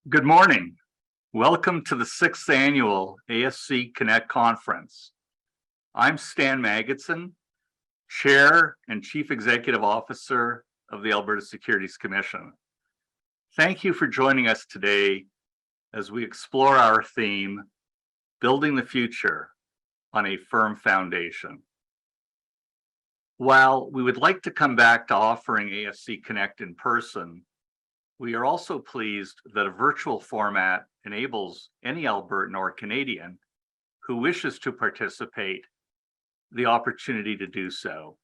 Good morning. Welcome to the 6th annual ASC Connect conference. I'm Stan Magidson, Chair and Chief Executive Officer of the Alberta Securities Commission. Thank you for joining us today as we explore our theme, Building the Future on a Firm Foundation. While we would like to come back to offering ASC Connect in person, we are also pleased that a virtual format enables any Albertan or Canadian who wishes to participate the opportunity to do so.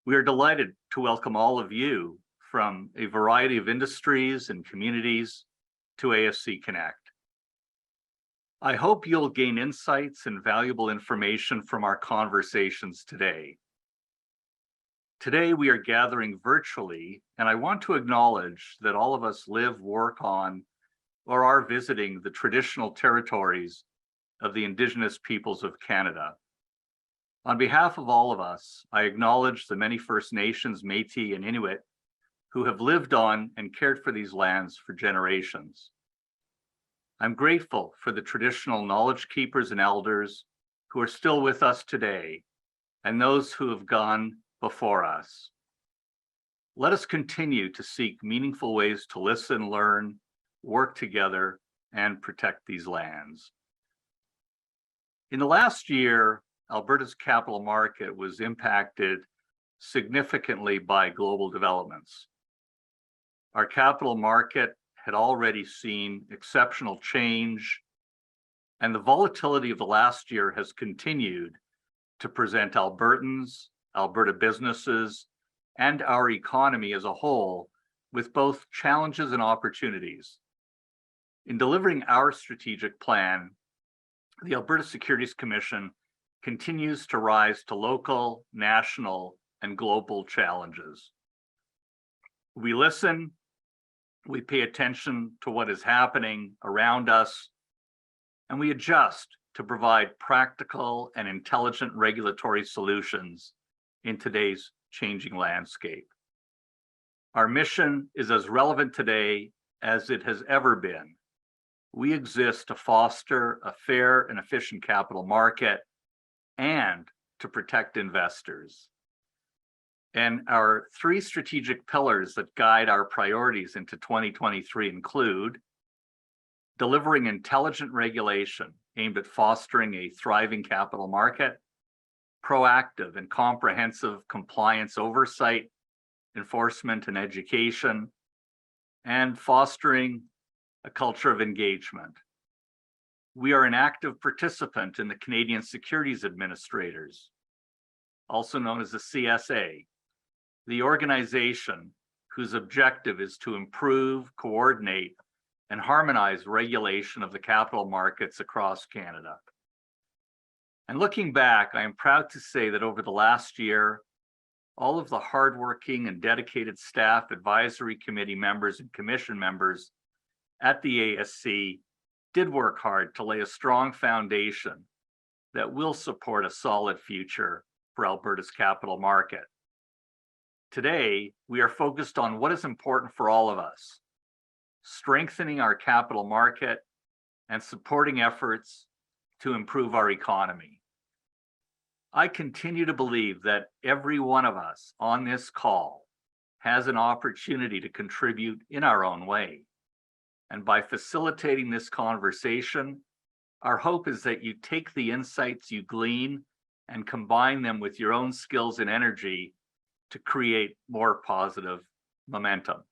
We are delighted to welcome all of you from a variety of industries and communities to ASC Connect. I hope you'll gain insights and valuable information from our conversations today. Today, we are gathering virtually, and I want to acknowledge that all of us live, work on, or are visiting the traditional territories of the Indigenous peoples of Canada. On behalf of all of us, I acknowledge the many First Nations, Métis, and Inuit who have lived on and cared for these lands for generations. I'm grateful for the traditional knowledge keepers and elders who are still with us today, and those who have gone before us. Let us continue to seek meaningful ways to listen, learn, work together, and protect these lands. In the last year, Alberta's capital market was impacted significantly by global developments. Our capital market had already seen exceptional change, and the volatility of the last year has continued to present Albertans, Alberta businesses, and our economy as a whole with both challenges and opportunities. In delivering our strategic plan, the Alberta Securities Commission continues to rise to local, national, and global challenges. We listen, we pay attention to what is happening around us, and we adjust to provide practical and intelligent regulatory solutions in today's changing landscape. Our mission is as relevant today as it has ever been. We exist to foster a fair and efficient capital market and to protect investors. And our three strategic pillars that guide our priorities into 2023 include delivering intelligent regulation aimed at fostering a thriving capital market, proactive and comprehensive compliance oversight, enforcement, and education, and fostering a culture of engagement. We are an active participant in the Canadian Securities Administrators, also known as the CSA, the organization whose objective is to improve, coordinate, and harmonize regulation of the capital markets across Canada. And looking back, I am proud to say that over the last year, all of the hardworking and dedicated staff, advisory committee members, and commission members at the ASC did work hard to lay a strong foundation that will support a solid future for Alberta's capital market. Today, we are focused on what is important for all of us, strengthening our capital market and supporting efforts to improve our economy. I continue to believe that every one of us on this call has an opportunity to contribute in our own way. And by facilitating this conversation, our hope is that you take the insights you glean and combine them with your own skills and energy to create more positive momentum.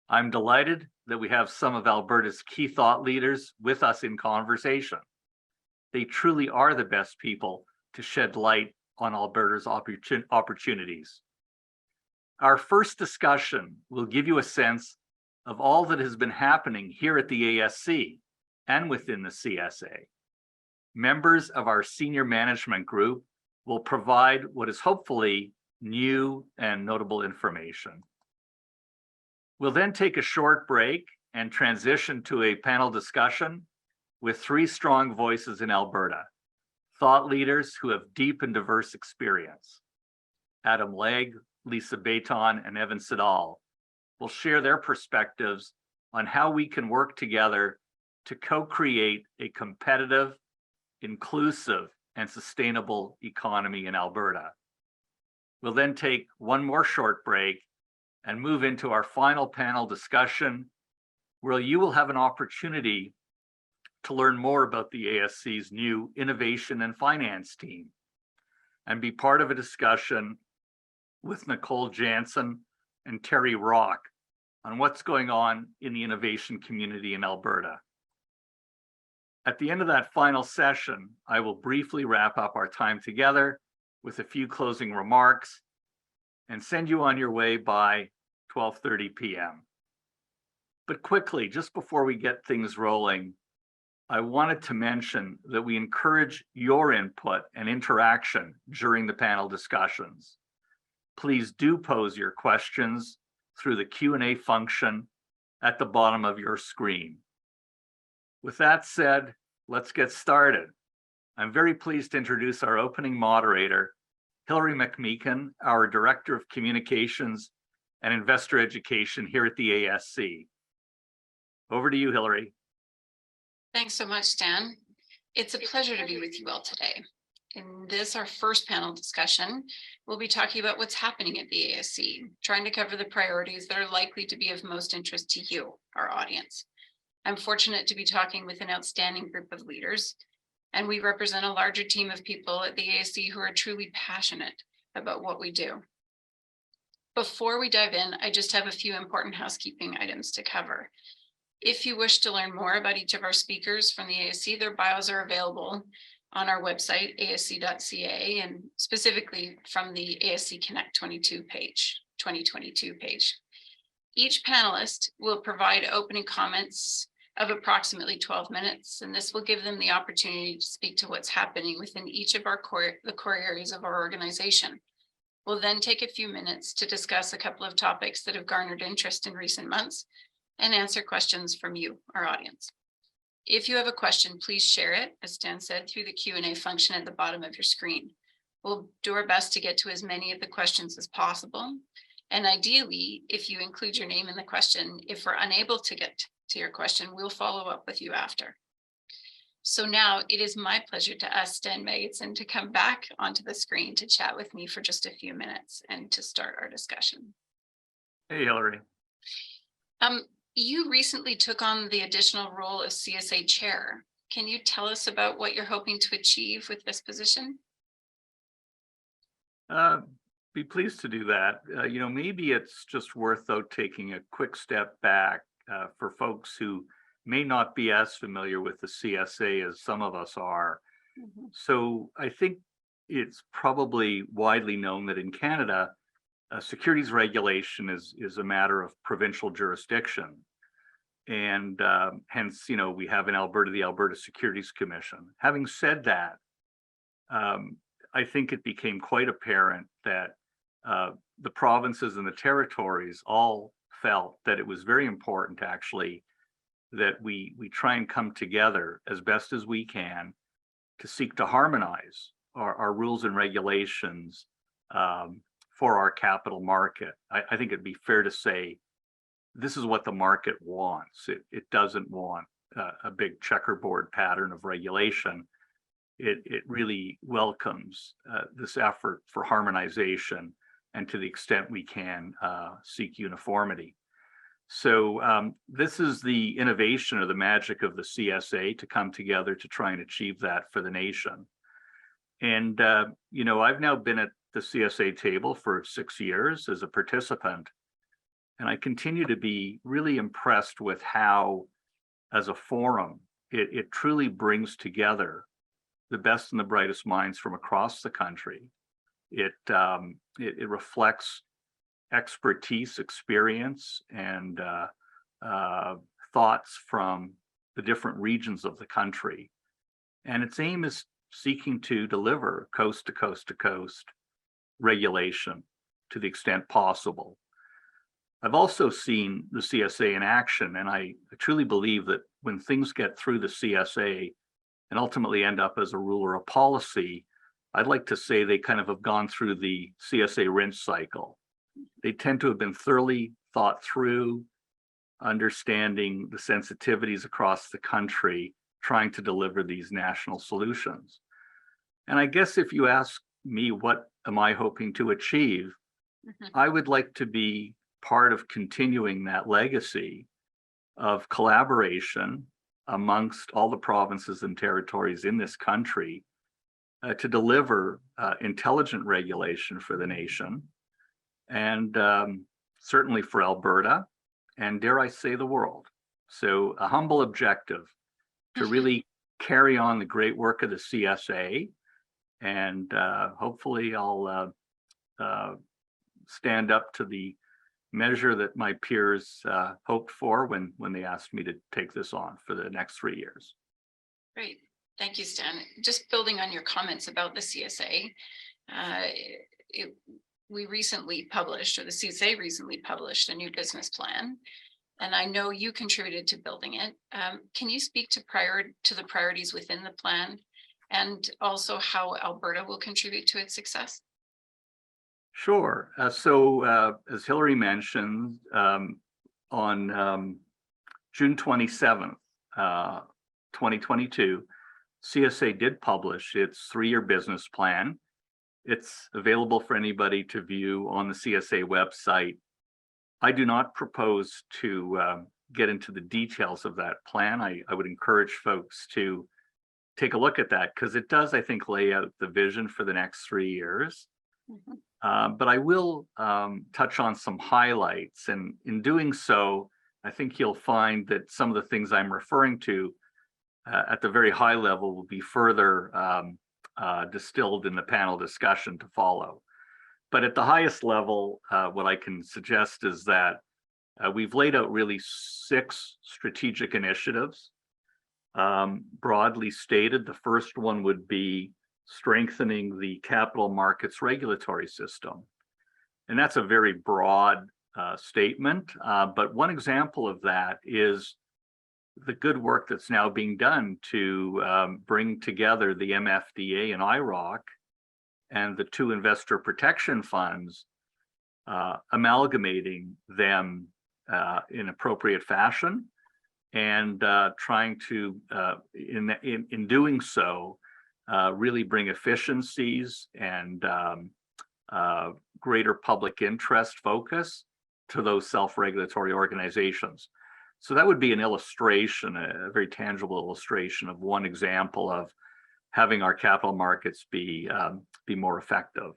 I'm delighted that we have some of Alberta's key thought leaders with us in conversation. They truly are the best people to shed light on Alberta's opportunities. Our first discussion will give you a sense of all that has been happening here at the ASC and within the CSA. Members of our senior management group will provide what is hopefully new and notable information. We'll then take a short break and transition to a panel discussion with three strong voices in Alberta, thought leaders who have deep and diverse experience. Adam Legge, Lisa Bayton, and Evan Siddall will share their perspectives on how we can work together to co-create a competitive, inclusive, and sustainable economy in Alberta. We'll then take one more short break and move into our final panel discussion, where you will have an opportunity to learn more about the ASC's new innovation and finance team and be part of a discussion with Nicole Jansen and Terry Rock on what's going on in the innovation community in Alberta. At the end of that final session, I will briefly wrap up our time together with a few closing remarks and send you on your way by 12:30 p.m. But quickly, just before we get things rolling, I wanted to mention that we encourage your input and interaction during the panel discussions. Please do pose your questions through the Q&A function at the bottom of your screen. With that said, let's get started. I'm very pleased to introduce our opening moderator, Hilary McMeekin, our Director of Communications and Investor Education here at the ASC. Over to you, Hilary. Thanks so much, Dan. It's a pleasure to be with you all today. In this, our first panel discussion, we'll be talking about what's happening at the ASC, trying to cover the priorities that are likely to be of most interest to you, our audience. I'm fortunate to be talking with an outstanding group of leaders, and we represent a larger team of people at the ASC who are truly passionate about what we do. Before we dive in, I just have a few important housekeeping items to cover. If you wish to learn more about each of our speakers from the ASC, their bios are available on our website, asc.ca, and specifically from the ASC Connect 2022 page. Each panelist will provide opening comments of approximately 12 minutes, and this will give them the opportunity to speak to what's happening within each of the core areas of our organization. We'll then take a few minutes to discuss a couple of topics that have garnered interest in recent months and answer questions from you, our audience. If you have a question, please share it, as Dan said, through the Q&A function at the bottom of your screen. We'll do our best to get to as many of the questions as possible. And ideally, if you include your name in the question, if we're unable to get to your question, we'll follow up with you after. So now it is my pleasure to ask Stan Magidson to come back onto the screen to chat with me for just a few minutes and to start our discussion. Hey, Hilary. You recently took on the additional role of CSA chair. Can you tell us about what you're hoping to achieve with this position? Be pleased to do that. Maybe it's just worth, though, taking a quick step back for folks who may not be as familiar with the CSA as some of us are. Mm-hmm. So I think it's probably widely known that in Canada, securities regulation is a matter of provincial jurisdiction. And hence, we have in Alberta, the Alberta Securities Commission. Having said that, I think it became quite apparent that the provinces and the territories all felt that it was very important, actually, that we try and come together as best as we can to seek to harmonize our rules and regulations for our capital market. I think it'd be fair to say this is what the market wants. It doesn't want a big checkerboard pattern of regulation. It really welcomes this effort for harmonization and, to the extent we can, seek uniformity. So this is the innovation or the magic of the CSA, to come together to try and achieve that for the nation. And, I've now been at the CSA table for 6 years as a participant, and I continue to be really impressed with how, as a forum, it truly brings together the best and the brightest minds from across the country. It reflects expertise, experience, and thoughts from the different regions of the country. And its aim is seeking to deliver coast to coast to coast regulation to the extent possible. I've also seen the CSA in action, and I truly believe that when things get through the CSA and ultimately end up as a rule or a policy, I'd like to say they kind of have gone through the CSA rinse cycle. They tend to have been thoroughly thought through, understanding the sensitivities across the country, trying to deliver these national solutions. And I guess if you ask me, what am I hoping to achieve? Mhm. I would like to be part of continuing that legacy of collaboration amongst all the provinces and territories in this country to deliver intelligent regulation for the nation, and certainly for Alberta, and dare I say the world. So a humble objective to really carry on the great work of the CSA, and hopefully I'll stand up to the measure that my peers hoped for when they asked me to take this on for the next 3 years. Great. Thank you, Stan. Just building on your comments about the CSA, we recently published, or the CSA recently published, a new business plan, and I know you contributed to building it. Can you speak to the priorities within the plan, and also how Alberta will contribute to its success? Sure. So as Hilary mentioned, on June 27th, 2022, CSA did publish its 3-year business plan. It's available for anybody to view on the CSA website. I do not propose to get into the details of that plan. I would encourage folks to take a look at that, because it does, I think, lay out the vision for the next 3 years. But I will touch on some highlights, and in doing so, I think you'll find that some of the things I'm referring to at the very high level will be further distilled in the panel discussion to follow. But at the highest level, what I can suggest is that we've laid out really 6 strategic initiatives. Broadly stated, the first one would be strengthening the capital markets regulatory system. And that's a very broad statement, but one example of that is the good work that's now being done to bring together the MFDA and IROC and the 2 investor protection funds, amalgamating them in appropriate fashion, and trying to, in doing so, really bring efficiencies and greater public interest focus to those self-regulatory organizations. So that would be an illustration, a very tangible illustration of one example of having our capital markets be more effective.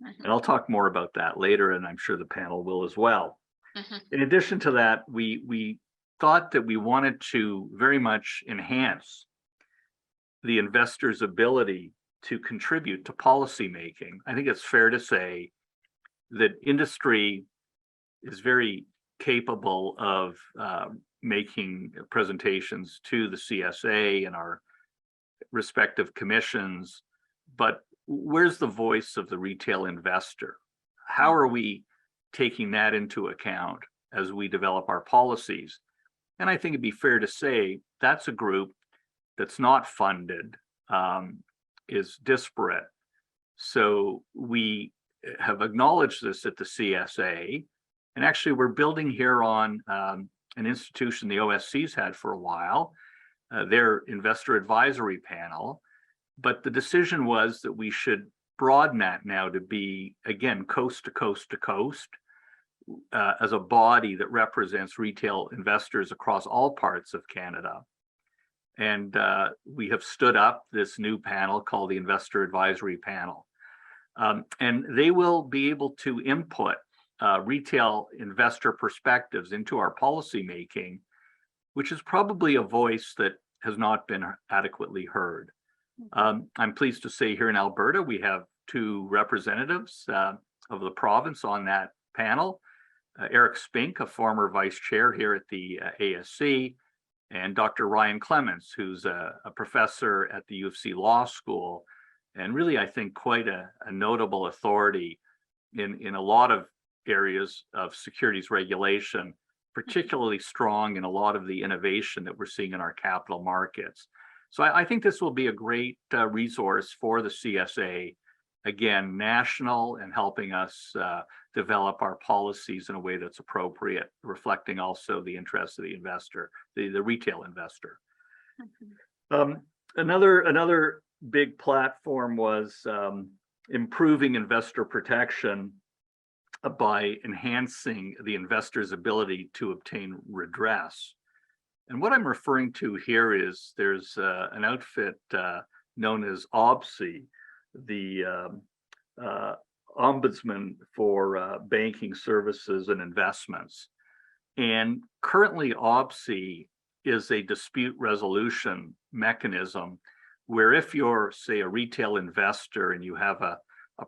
And I'll talk more about that later, and I'm sure the panel will as well. In addition to that, we thought that we wanted to very much enhance the investors' ability to contribute to policy making. I think it's fair to say that industry is very capable of making presentations to the CSA and our respective commissions, but where's the voice of the retail investor? How are we taking that into account as we develop our policies? And I think it'd be fair to say that's a group that's not funded, is disparate. So we have acknowledged this at the CSA, and actually we're building here on an institution the OSC's had for a while, their investor advisory panel, but the decision was that we should broaden that now to be, again, coast to coast to coast, as a body that represents retail investors across all parts of Canada. And we have stood up this new panel called the Investor Advisory Panel. And they will be able to input retail investor perspectives into our policy making, which is probably a voice that has not been adequately heard. I'm pleased to say here in Alberta, we have 2 representatives of the province on that panel. Eric Spink, a former vice chair here at the ASC, and Dr. Ryan Clements, who's a professor at the U of C Law School, and really, I think, quite a notable authority in a lot of areas of securities regulation, particularly strong in a lot of the innovation that we're seeing in our capital markets. So I think this will be a great resource for the CSA again, national and helping us develop our policies in a way that's appropriate, reflecting also the interests of the investor, the retail investor. Another big platform was improving investor protection by enhancing the investor's ability to obtain redress. And what I'm referring to here is there's an outfit known as OBSI, the Ombudsman for Banking Services and Investments. And currently OBSI is a dispute resolution mechanism where if you're, say, a retail investor and you have a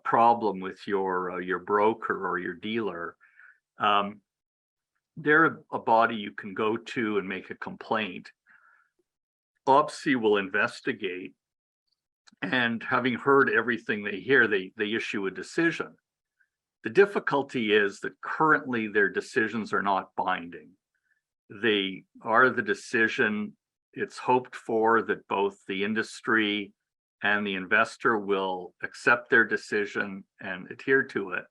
problem with your broker or your dealer, they're a body you can go to and make a complaint. OBSI will investigate, and having heard everything they hear, they issue a decision. The difficulty is that currently their decisions are not binding. They are the decision. It's hoped for that both the industry and the investor will accept their decision and adhere to it.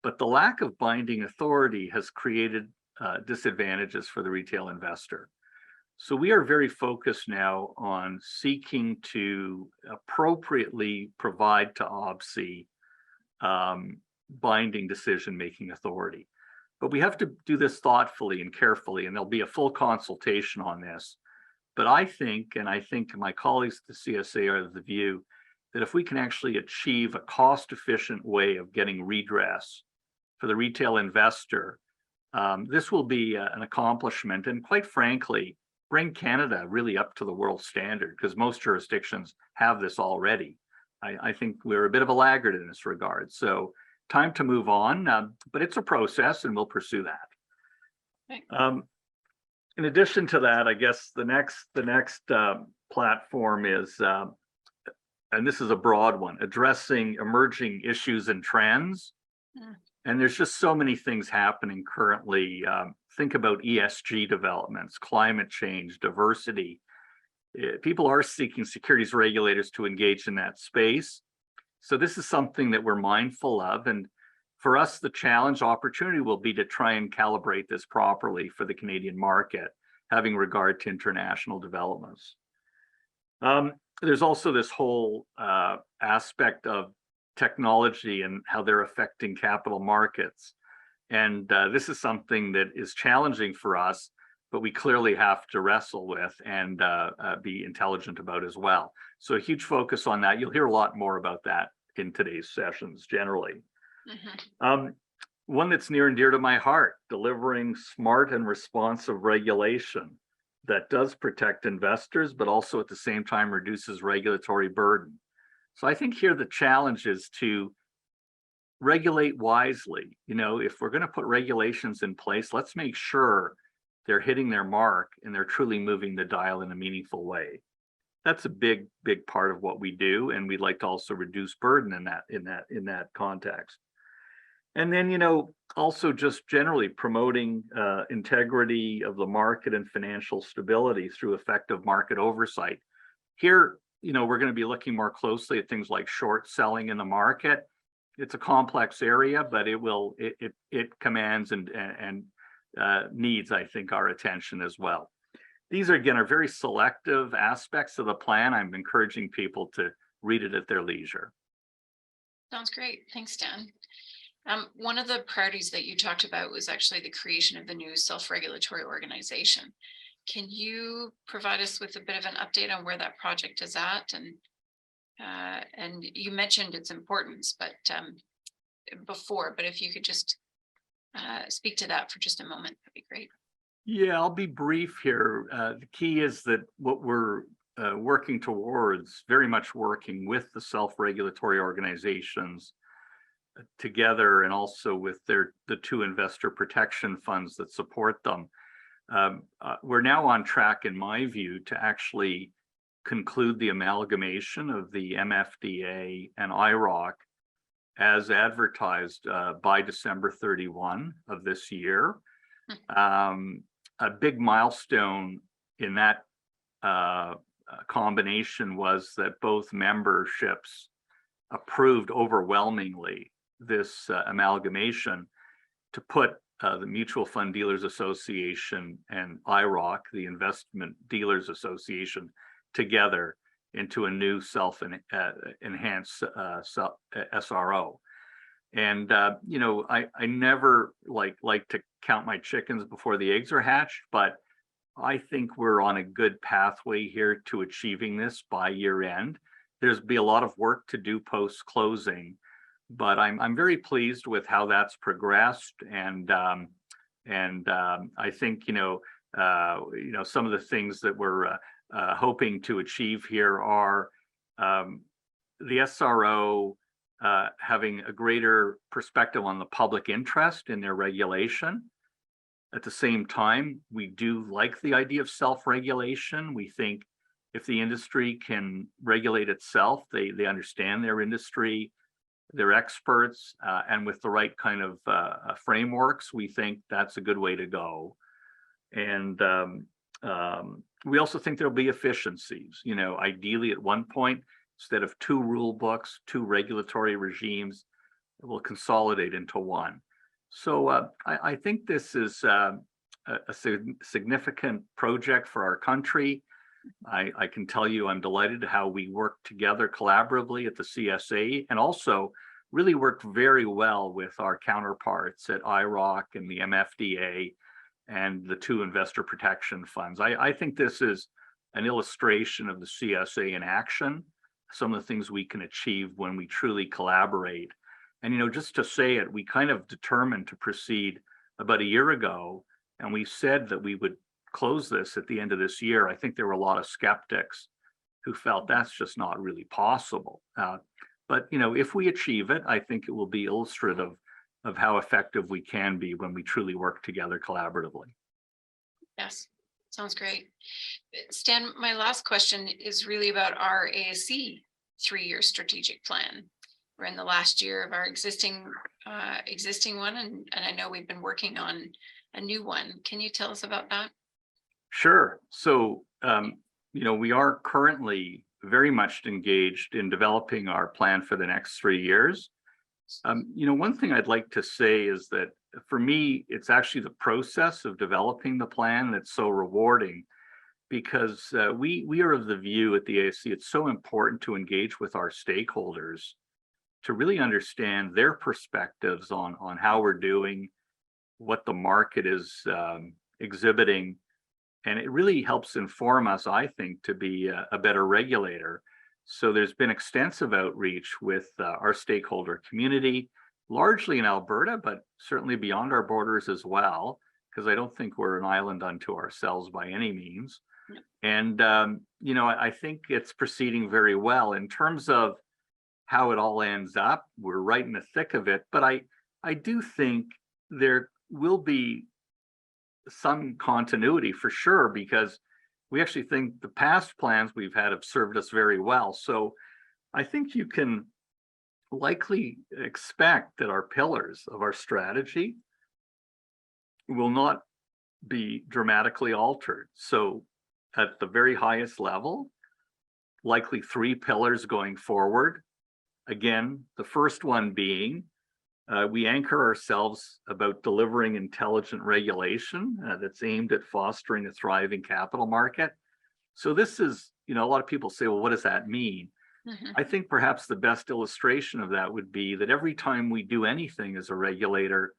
But the lack of binding authority has created disadvantages for the retail investor. So we are very focused now on seeking to appropriately provide to OBSI binding decision-making authority. But we have to do this thoughtfully and carefully, and there'll be a full consultation on this. But I think, and I think my colleagues at the CSA are of the view, that if we can actually achieve a cost-efficient way of getting redress for the retail investor, this will be an accomplishment, and quite frankly, bring Canada really up to the world standard, because most jurisdictions have this already. I think we're a bit of a laggard in this regard. So time to move on, but it's a process and we'll pursue that. In addition to that, I guess the next platform is, and this is a broad one, addressing emerging issues and trends. And there's just so many things happening currently. Think about ESG developments, climate change, diversity. People are seeking securities regulators to engage in that space. So this is something that we're mindful of. And for us, the challenge opportunity will be to try and calibrate this properly for the Canadian market, having regard to international developments. There's also this whole aspect of technology and how they're affecting capital markets. And this is something that is challenging for us, but we clearly have to wrestle with and be intelligent about as well. So a huge focus on that. You'll hear a lot more about that in today's sessions generally. One that's near and dear to my heart, delivering smart and responsive regulation that does protect investors, but also at the same time reduces regulatory burden. So I think here the challenge is to regulate wisely. You know, if we're going to put regulations in place, let's make sure they're hitting their mark and they're truly moving the dial in a meaningful way. That's a big part of what we do, and we'd like to also reduce burden in that context. And then, you know, also just generally promoting integrity of the market and financial stability through effective market oversight. Here, you know, we're going to be looking more closely at things like short selling in the market. It's a complex area, but it commands and needs, I think, our attention as well. These are, again, are very selective aspects of the plan. I'm encouraging people to read it at their leisure. Sounds great. Thanks, Dan. One of the priorities that you talked about was actually the creation of the new self-regulatory organization. Can you provide us with a bit of an update on where that project is at? And you mentioned its importance, but but if you could just speak to that for just a moment, that'd be great. Yeah, I'll be brief here. The key is that what we're working towards, very much working with the self-regulatory organizations together, and also with the two investor protection funds that support them. We're now on track, in my view, to actually conclude the amalgamation of the MFDA and IROC as advertised by December 31 of this year. A big milestone in that combination was that both memberships approved overwhelmingly this amalgamation to put the Mutual Fund Dealers Association and IROC, the Investment Dealers Association, together into a new self-enhanced SRO. And I never like to count my chickens before the eggs are hatched, but I think we're on a good pathway here to achieving this by year end. There's be a lot of work to do post closing, but I'm very pleased with how that's progressed, and I think some of the things that we're hoping to achieve here are the SRO having a greater perspective on the public interest in their regulation. At the same time, we do like the idea of self-regulation. We think if the industry can regulate itself, they understand their industry, they're experts, and with the right kind of frameworks, we think that's a good way to go. And we also think there'll be efficiencies. Ideally at one point, instead of 2 rule books, 2 regulatory regimes, we'll consolidate into one. So I think this is a significant project for our country. I can tell you I'm delighted how we work together collaboratively at the CSA, and also really worked very well with our counterparts at IROC and the MFDA and the 2 investor protection funds. I think this is an illustration of the CSA in action, some of the things we can achieve when we truly collaborate. And just to say it, we kind of determined to proceed about a year ago, and we said that we would close this at the end of this year. I think there were a lot of skeptics who felt that's just not really possible. But if we achieve it, I think it will be illustrative of how effective we can be when we truly work together collaboratively. Yes, sounds great. Stan, my last question is really about our ASC 3-year strategic plan. We're in the last year of our existing one, and I know we've been working on a new one. Can you tell us about that? Sure. So, we are currently very much engaged in developing our plan for the next 3 years. One thing I'd like to say is that for me, it's actually the process of developing the plan that's so rewarding, because we are of the view at the ASC, it's so important to engage with our stakeholders to really understand their perspectives on how we're doing, what the market is exhibiting. And it really helps inform us, I think, to be a better regulator. So there's been extensive outreach with our stakeholder community, largely in Alberta, but certainly beyond our borders as well, because I don't think we're an island unto ourselves by any means. Yeah. And, I think it's proceeding very well in terms of how it all ends up. We're right in the thick of it, but I do think there will be some continuity for sure, because we actually think the past plans we've had have served us very well. So I think you can likely expect that our pillars of our strategy will not be dramatically altered. So at the very highest level, likely 3 pillars going forward. Again, the first one being we anchor ourselves about delivering intelligent regulation that's aimed at fostering a thriving capital market. So this is, a lot of people say, well, what does that mean? Mm-hmm. I think perhaps the best illustration of that would be that every time we do anything as a regulator,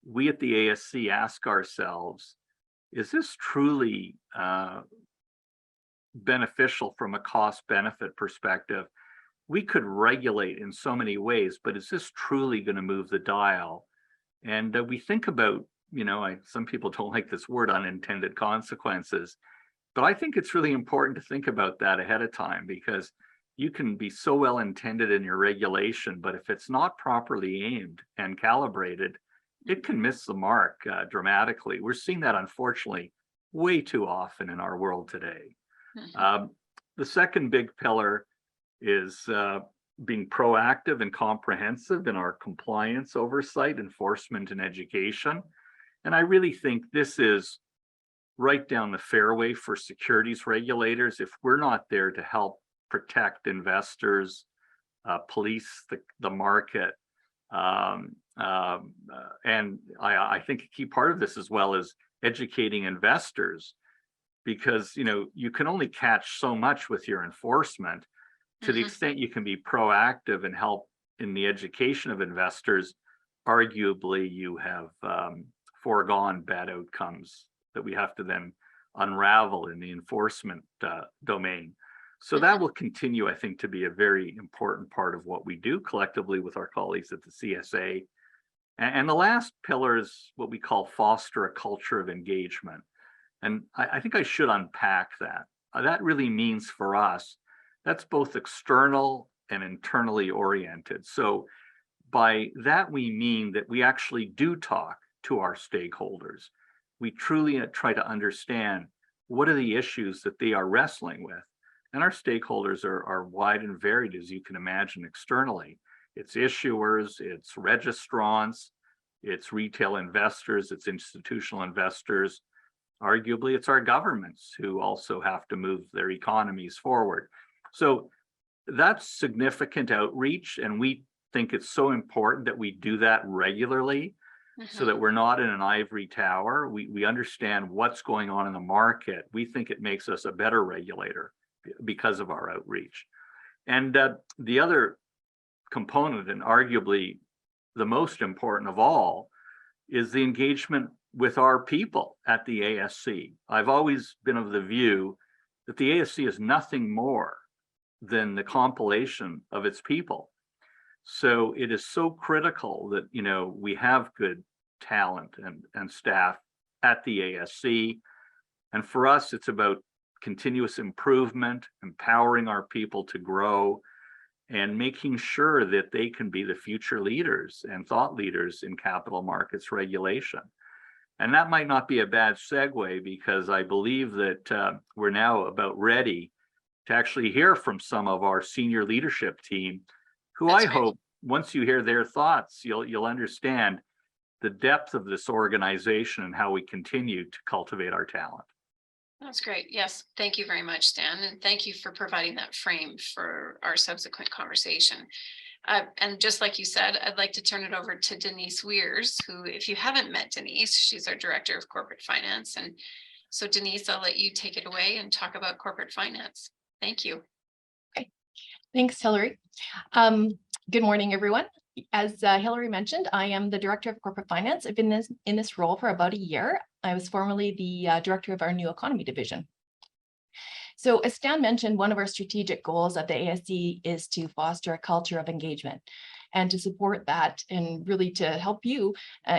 we at the ASC ask ourselves, is this truly beneficial from a cost-benefit perspective? We could regulate in so many ways, but is this truly going to move the dial? And we think about, some people don't like this word, unintended consequences, but I think it's really important to think about that ahead of time, because you can be so well intended in your regulation, but if it's not properly aimed and calibrated, it can miss the mark dramatically. We're seeing that, unfortunately, way too often in our world today. Mm-hmm. The second big pillar is being proactive and comprehensive in our compliance, oversight, enforcement, and education. And I really think this is right down the fairway for securities regulators. If we're not there to help protect investors, police the market. And I think a key part of this as well is educating investors, because you can only catch so much with your enforcement. To the extent you can be proactive and help in the education of investors, arguably you have foregone bad outcomes that we have to then unravel in the enforcement domain. So that will continue, I think, to be a very important part of what we do collectively with our colleagues at the CSA. And the last pillar is what we call foster a culture of engagement. And I think I should unpack that. That really means for us, that's both external and internally oriented. So by that, we mean that we actually do talk to our stakeholders. We truly try to understand what are the issues that they are wrestling with. And our stakeholders are wide and varied, as you can imagine, externally. It's issuers, it's registrants, it's retail investors, it's institutional investors. Arguably, it's our governments who also have to move their economies forward. So that's significant outreach, and we think it's so important that we do that regularly so that we're not in an ivory tower. We understand what's going on in the market. We think it makes us a better regulator because of our outreach. And the other component, and arguably the most important of all, is the engagement with our people at the ASC. I've always been of the view that the ASC is nothing more than the compilation of its people. So it is so critical that we have good talent and staff at the ASC. And for us, it's about continuous improvement, empowering our people to grow, and making sure that they can be the future leaders and thought leaders in capital markets regulation. And that might not be a bad segue, because I believe that we're now about ready to actually hear from some of our senior leadership team, who I hope once you hear their thoughts, you'll understand the depth of this organization and how we continue to cultivate our talent. That's great. Yes. Thank you very much, Stan. And thank you for providing that frame for our subsequent conversation. And just like you said, I'd like to turn it over to Denise Weeres, who, if you haven't met Denise, she's our Director of Corporate Finance. And so Denise, I'll let you take it away and talk about corporate finance. Thank you. Okay. Thanks, Hilary. Good morning, everyone. As Hilary mentioned, I am the Director of Corporate Finance. I've been in this role for about a year. I was formerly the Director of our New Economy Division. So as Stan mentioned, one of our strategic goals at the ASC is to foster a culture of engagement, and to support that, and really to help you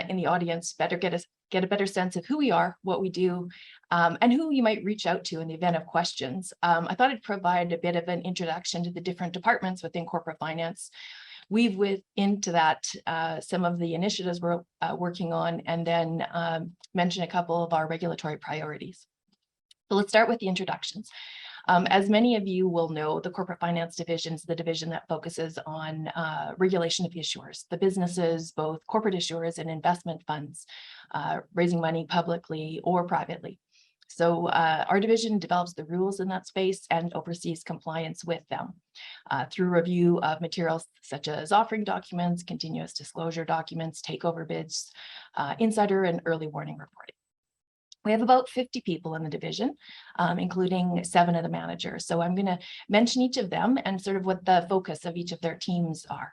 in the audience better get a better sense of who we are, what we do, and who you might reach out to in the event of questions. I thought I'd provide a bit of an introduction to the different departments within corporate finance, weave into that some of the initiatives we're working on, and then mention a couple of our regulatory priorities. So let's start with the introductions. As many of you will know, the Corporate Finance Division is the division that focuses on regulation of issuers, the businesses, both corporate issuers and investment funds, raising money publicly or privately. So our division develops the rules in that space and oversees compliance with them through review of materials such as offering documents, continuous disclosure documents, takeover bids, insider and early warning reporting. We have about 50 people in the division, including 7 of the managers. So I'm going to mention each of them and sort of what the focus of each of their teams are.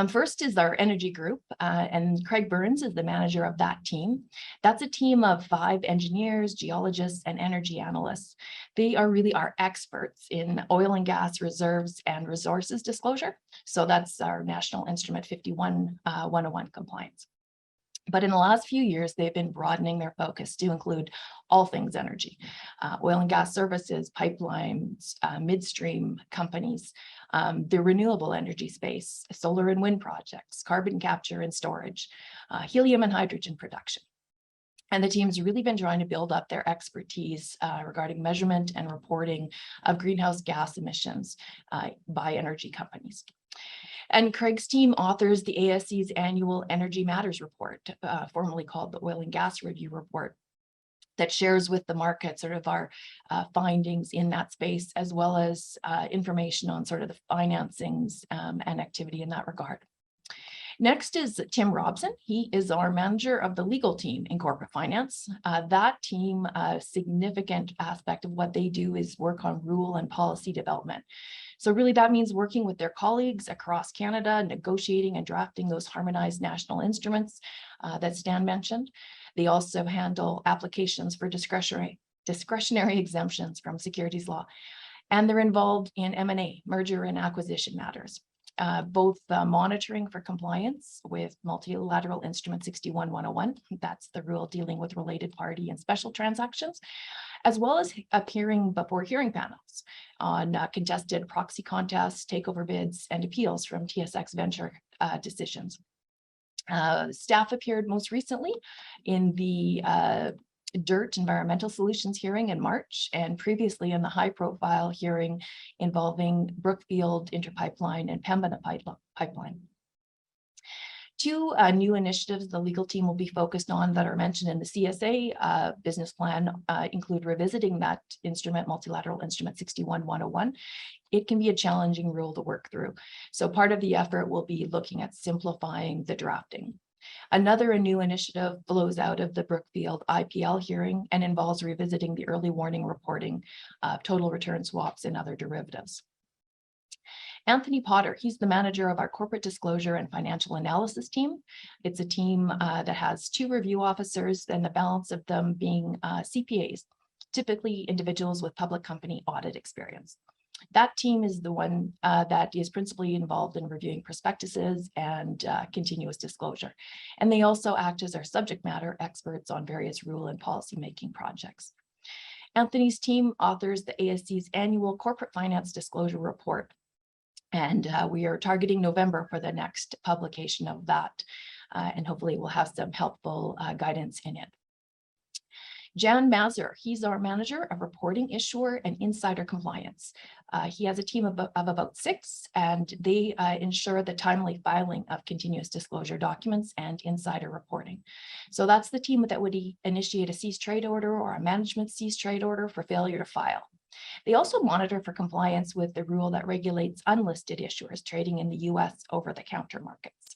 First is our energy group, and Craig Burns is the manager of that team. That's a team of 5 engineers, geologists, and energy analysts. They are really our experts in oil and gas reserves and resources disclosure. So that's our National Instrument 51-101 compliance. But in the last few years, they've been broadening their focus to include all things energy, oil and gas services, pipelines, midstream companies, the renewable energy space, solar and wind projects, carbon capture and storage, helium and hydrogen production. And the team's really been trying to build up their expertise regarding measurement and reporting of greenhouse gas emissions by energy companies. And Craig's team authors the ASC's annual Energy Matters report, formerly called the Oil and Gas Review Report. that shares with the market sort of our findings in that space, as well as information on sort of the financings and activity in that regard. Next is Tim Robson. He is our manager of the legal team in corporate finance. That team, a significant aspect of what they do is work on rule and policy development. So really that means working with their colleagues across Canada, negotiating and drafting those harmonized national instruments that Stan mentioned. They also handle applications for discretionary exemptions from securities law. And they're involved in M&A, merger and acquisition matters. Both monitoring for compliance with multilateral instrument 61-101, that's the rule dealing with related party and special transactions, as well as appearing before hearing panels on contested proxy contests, takeover bids, and appeals from TSX Venture decisions. Staff appeared most recently in the DIRT Environmental Solutions hearing in March, and previously in the high-profile hearing involving Brookfield Interpipeline and Pembina Pipeline. Two new initiatives the legal team will be focused on that are mentioned in the CSA business plan include revisiting that instrument, multilateral instrument 61-101. It can be a challenging rule to work through. So part of the effort will be looking at simplifying the drafting. Another new initiative flows out of the Brookfield IPL hearing and involves revisiting the early warning reporting of total return swaps and other derivatives. Anthony Potter, he's the manager of our corporate disclosure and financial analysis team. It's a team that has 2 review officers and the balance of them being CPAs, typically individuals with public company audit experience. That team is the one that is principally involved in reviewing prospectuses and continuous disclosure. And they also act as our subject matter experts on various rule and policy-making projects. Anthony's team authors the ASC's annual corporate finance disclosure report. And we are targeting November for the next publication of that. And hopefully we'll have some helpful guidance in it. Jan Mazur, he's our manager of reporting, issuer, and insider compliance. He has a team of about 6, and they ensure the timely filing of continuous disclosure documents and insider reporting. So that's the team that would initiate a cease trade order or a management cease trade order for failure to file. They also monitor for compliance with the rule that regulates unlisted issuers trading in the US over-the-counter markets.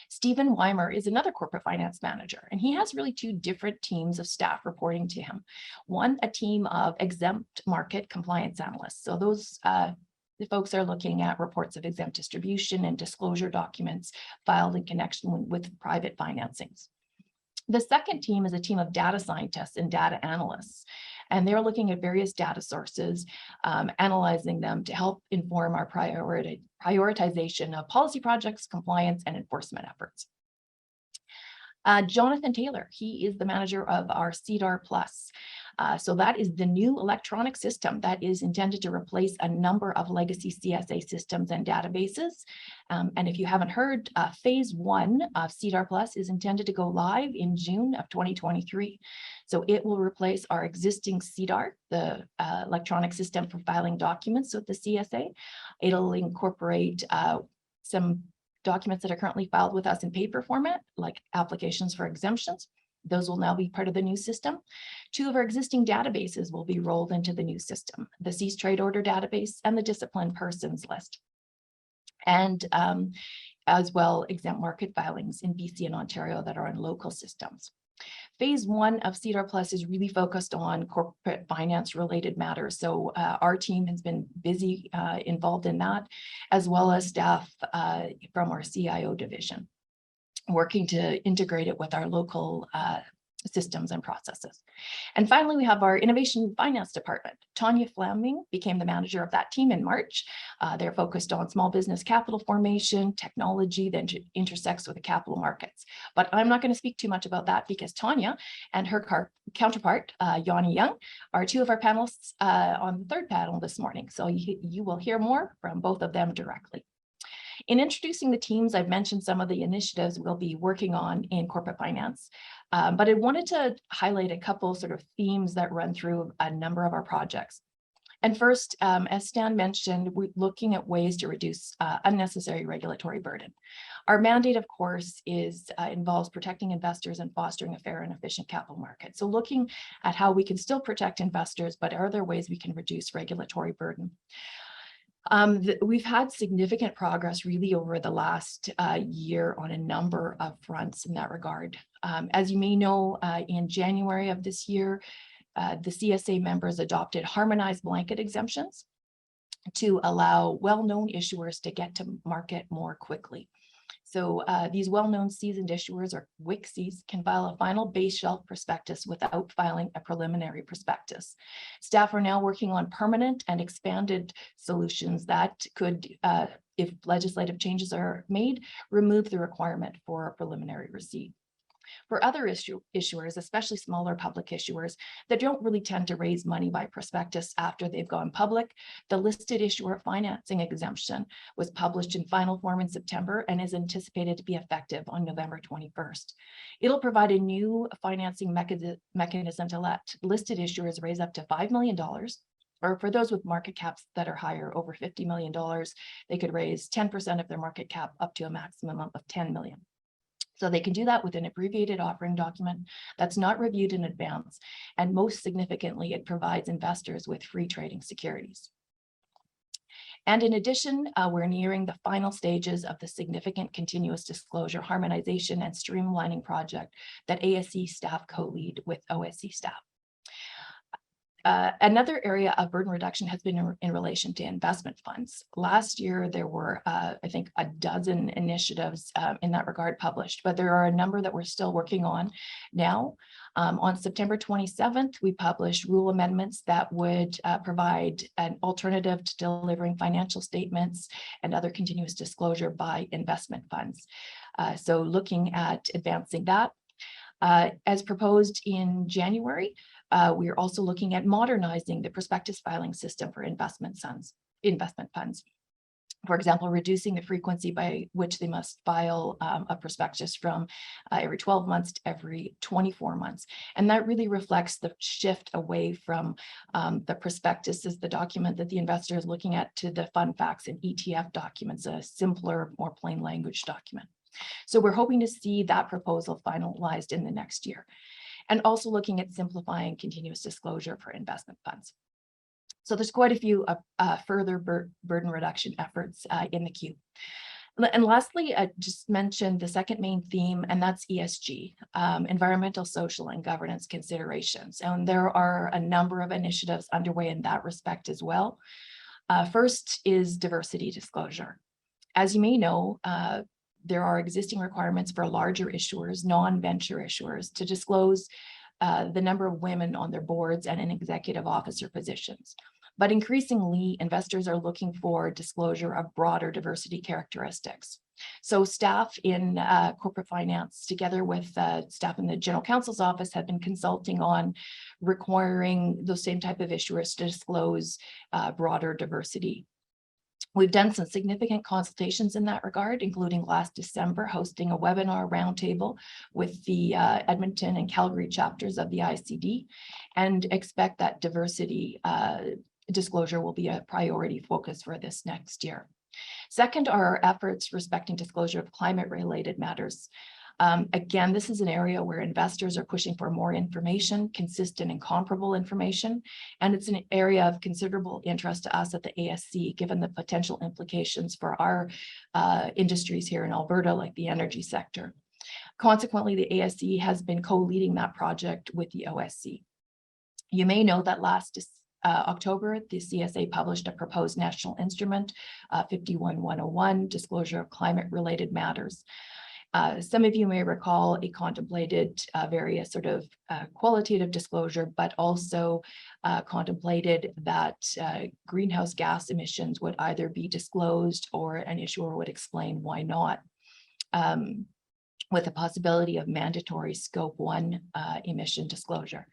Stephen Weimer is another corporate finance manager, and he has really 2 different teams of staff reporting to him. One, a team of exempt market compliance analysts. So those the folks are looking at reports of exempt distribution and disclosure documents filed in connection with private financings. The second team is a team of data scientists and data analysts, and they're looking at various data sources, analyzing them to help inform our prioritization of policy projects, compliance, and enforcement efforts. Jonathan Taylor, he is the manager of our CDAR Plus. So that is the new electronic system that is intended to replace a number of legacy CSA systems and databases. And if you haven't heard, phase 1 of CDAR Plus is intended to go live in June of 2023. So it will replace our existing CDAR, the electronic system for filing documents with the CSA. It'll incorporate some documents that are currently filed with us in paper format, like applications for exemptions. Those will now be part of the new system. 2 of our existing databases will be rolled into the new system, the cease trade order database and the disciplined persons list. And as well, exempt market filings in BC and Ontario that are in local systems. Phase 1 of CDAR Plus is really focused on corporate finance related matters. So our team has been busy involved in that, as well as staff from our CIO division, working to integrate it with our local systems and processes. And finally, we have our innovation finance department. Tanya Fleming became the manager of that team in March. They're focused on small business capital formation, technology that intersects with the capital markets. But I'm not going to speak too much about that because Tanya and her counterpart, Yanni Young, are 2 of our panelists on the 3rd panel this morning. So you will hear more from both of them directly. In introducing the teams, I've mentioned some of the initiatives we'll be working on in corporate finance, but I wanted to highlight a couple sort of themes that run through a number of our projects. And first, as Stan mentioned, we're looking at ways to reduce unnecessary regulatory burden. Our mandate, of course, involves protecting investors and fostering a fair and efficient capital market. So looking at how we can still protect investors, but are there ways we can reduce regulatory burden? We've had significant progress really over the last year on a number of fronts in that regard. As you may know, in January of this year, the CSA members adopted harmonized blanket exemptions to allow well-known issuers to get to market more quickly. So these well-known seasoned issuers, or WICSIs, can file a final base shelf prospectus without filing a preliminary prospectus. Staff are now working on permanent and expanded solutions that could, if legislative changes are made, remove the requirement for a preliminary receipt. For other issuers, especially smaller public issuers that don't really tend to raise money by prospectus after they've gone public, the listed issuer financing exemption was published in final form in September and is anticipated to be effective on November 21st. It'll provide a new financing mechanism to let listed issuers raise up to $5 million, or for those with market caps that are higher, over $50 million, they could raise 10% of their market cap up to a maximum of $10 million. So they can do that with an abbreviated offering document that's not reviewed in advance. And most significantly, it provides investors with free trading securities. And in addition, we're nearing the final stages of the significant continuous disclosure harmonization and streamlining project that ASC staff co-lead with OSC staff. Another area of burden reduction has been in relation to investment funds. Last year, there were, I think, a dozen initiatives in that regard published, but there are a number that we're still working on now. On September 27th, we published rule amendments that would provide an alternative to delivering financial statements and other continuous disclosure by investment funds. So looking at advancing that. As proposed in January, we are also looking at modernizing the prospectus filing system for investment funds. For example, reducing the frequency by which they must file a prospectus from every 12 months to every 24 months. And that really reflects the shift away from the prospectus as the document that the investor is looking at to the fund facts and ETF documents, a simpler, more plain language document. So we're hoping to see that proposal finalized in the next year, and also looking at simplifying continuous disclosure for investment funds. So there's quite a few further burden reduction efforts in the queue. And lastly, I just mentioned the second main theme, and that's ESG, environmental, social, and governance considerations. And there are a number of initiatives underway in that respect as well. First is diversity disclosure. As you may know, there are existing requirements for larger issuers, non-venture issuers, to disclose the number of women on their boards and in executive officer positions. But increasingly, investors are looking for disclosure of broader diversity characteristics. So staff in corporate finance, together with staff in the General Counsel's office, have been consulting on requiring those same type of issuers to disclose broader diversity. We've done some significant consultations in that regard, including last December, hosting a webinar roundtable with the Edmonton and Calgary chapters of the ICD, and expect that diversity disclosure will be a priority focus for this next year. Second are our efforts respecting disclosure of climate-related matters. Again, this is an area where investors are pushing for more information, consistent and comparable information, and it's an area of considerable interest to us at the ASC, given the potential implications for our industries here in Alberta, like the energy sector. Consequently, the ASC has been co-leading that project with the OSC. You may know that last October, the CSA published a proposed national instrument, 51-101, disclosure of climate-related matters. Some of you may recall it contemplated various sort of qualitative disclosure, but also contemplated that greenhouse gas emissions would either be disclosed or an issuer would explain why not, with the possibility of mandatory scope 1 emission disclosure.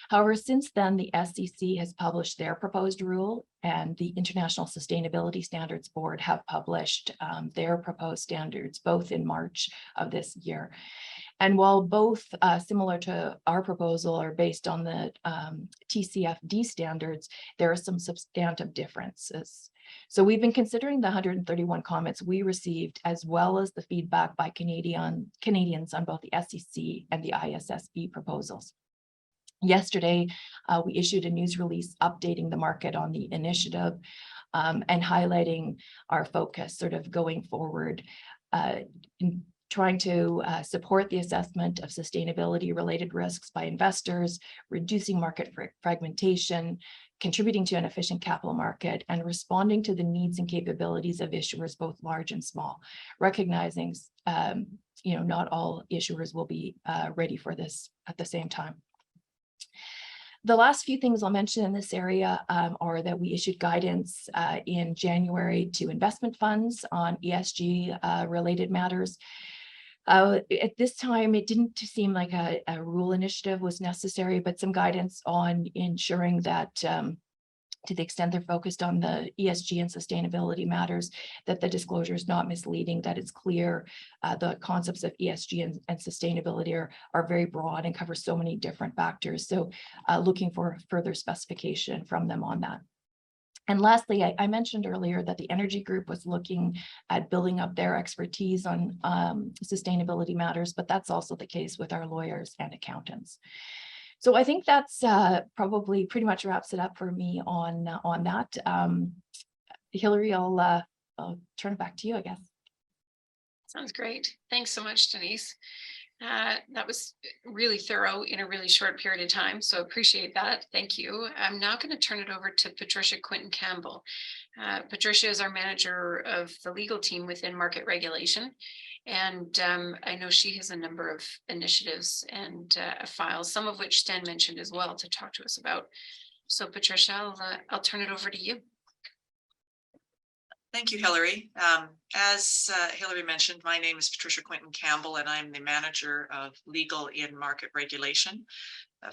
However, since then, the SEC has published their proposed rule, and the International Sustainability Standards Board have published their proposed standards, both in March of this year. And while both similar to our proposal are based on the TCFD standards, there are some substantive differences. So we've been considering the 131 comments we received, as well as the feedback by Canadians on both the SEC and the ISSB proposals. Yesterday, we issued a news release updating the market on the initiative and highlighting our focus sort of going forward, in trying to support the assessment of sustainability related risks by investors, reducing market fragmentation, contributing to an efficient capital market, and responding to the needs and capabilities of issuers, both large and small, recognizing not all issuers will be ready for this at the same time. The last few things I'll mention in this area are that we issued guidance in January to investment funds on ESG related matters. At this time, it didn't seem like a rule initiative was necessary, but some guidance on ensuring that to the extent they're focused on the ESG and sustainability matters, that the disclosure is not misleading, that it's clear. The concepts of ESG and sustainability are very broad and cover so many different factors. So looking for further specification from them on that. And lastly, I mentioned earlier that the energy group was looking at building up their expertise on sustainability matters, but that's also the case with our lawyers and accountants. So I think that's probably pretty much wraps it up for me on that. Hilary, I'll turn it back to you, I guess. Sounds great. Thanks so much, Denise. That was really thorough in a really short period of time, so appreciate that. Thank you. I'm now going to turn it over to Patricia Quinton-Campbell. Patricia is our manager of the legal team within market regulation, and I know she has a number of initiatives and files, some of which Stan mentioned as well, to talk to us about. So Patricia, I'll turn it over to you. Thank you, Hilary. As Hilary mentioned, my name is Patricia Quinton-Campbell, and I'm the manager of legal in market regulation.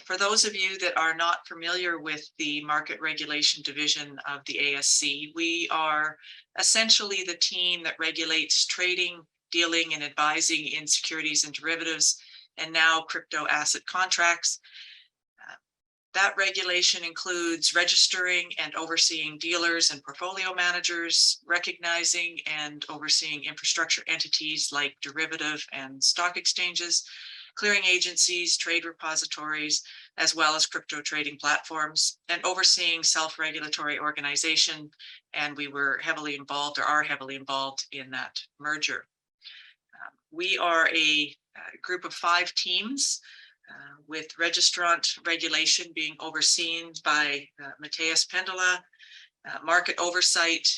For those of you that are not familiar with the market regulation division of the ASC, we are essentially the team that regulates trading, dealing, and advising in securities and derivatives, and now crypto asset contracts. That regulation includes registering and overseeing dealers and portfolio managers, recognizing and overseeing infrastructure entities like derivative and stock exchanges, clearing agencies, trade repositories, as well as crypto trading platforms, and overseeing self-regulatory organization. And we were heavily involved, or are heavily involved, in that merger. We are a group of 5 teams, with registrant regulation being overseen by Matthias Pendola, market oversight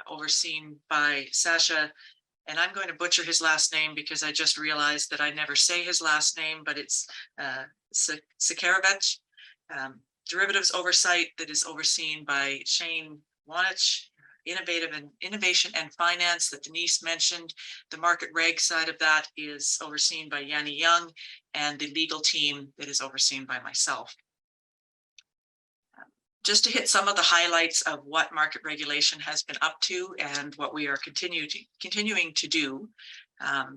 overseen by Sasha, and I'm going to butcher his last name because I just realized that I never say his last name, but it's Sakarovich. Derivatives oversight that is overseen by Shane Wanich. Innovation and finance that Denise mentioned. The market reg side of that is overseen by Yanni Young, and the legal team that is overseen by myself. Just to hit some of the highlights of what market regulation has been up to and what we are continuing to do.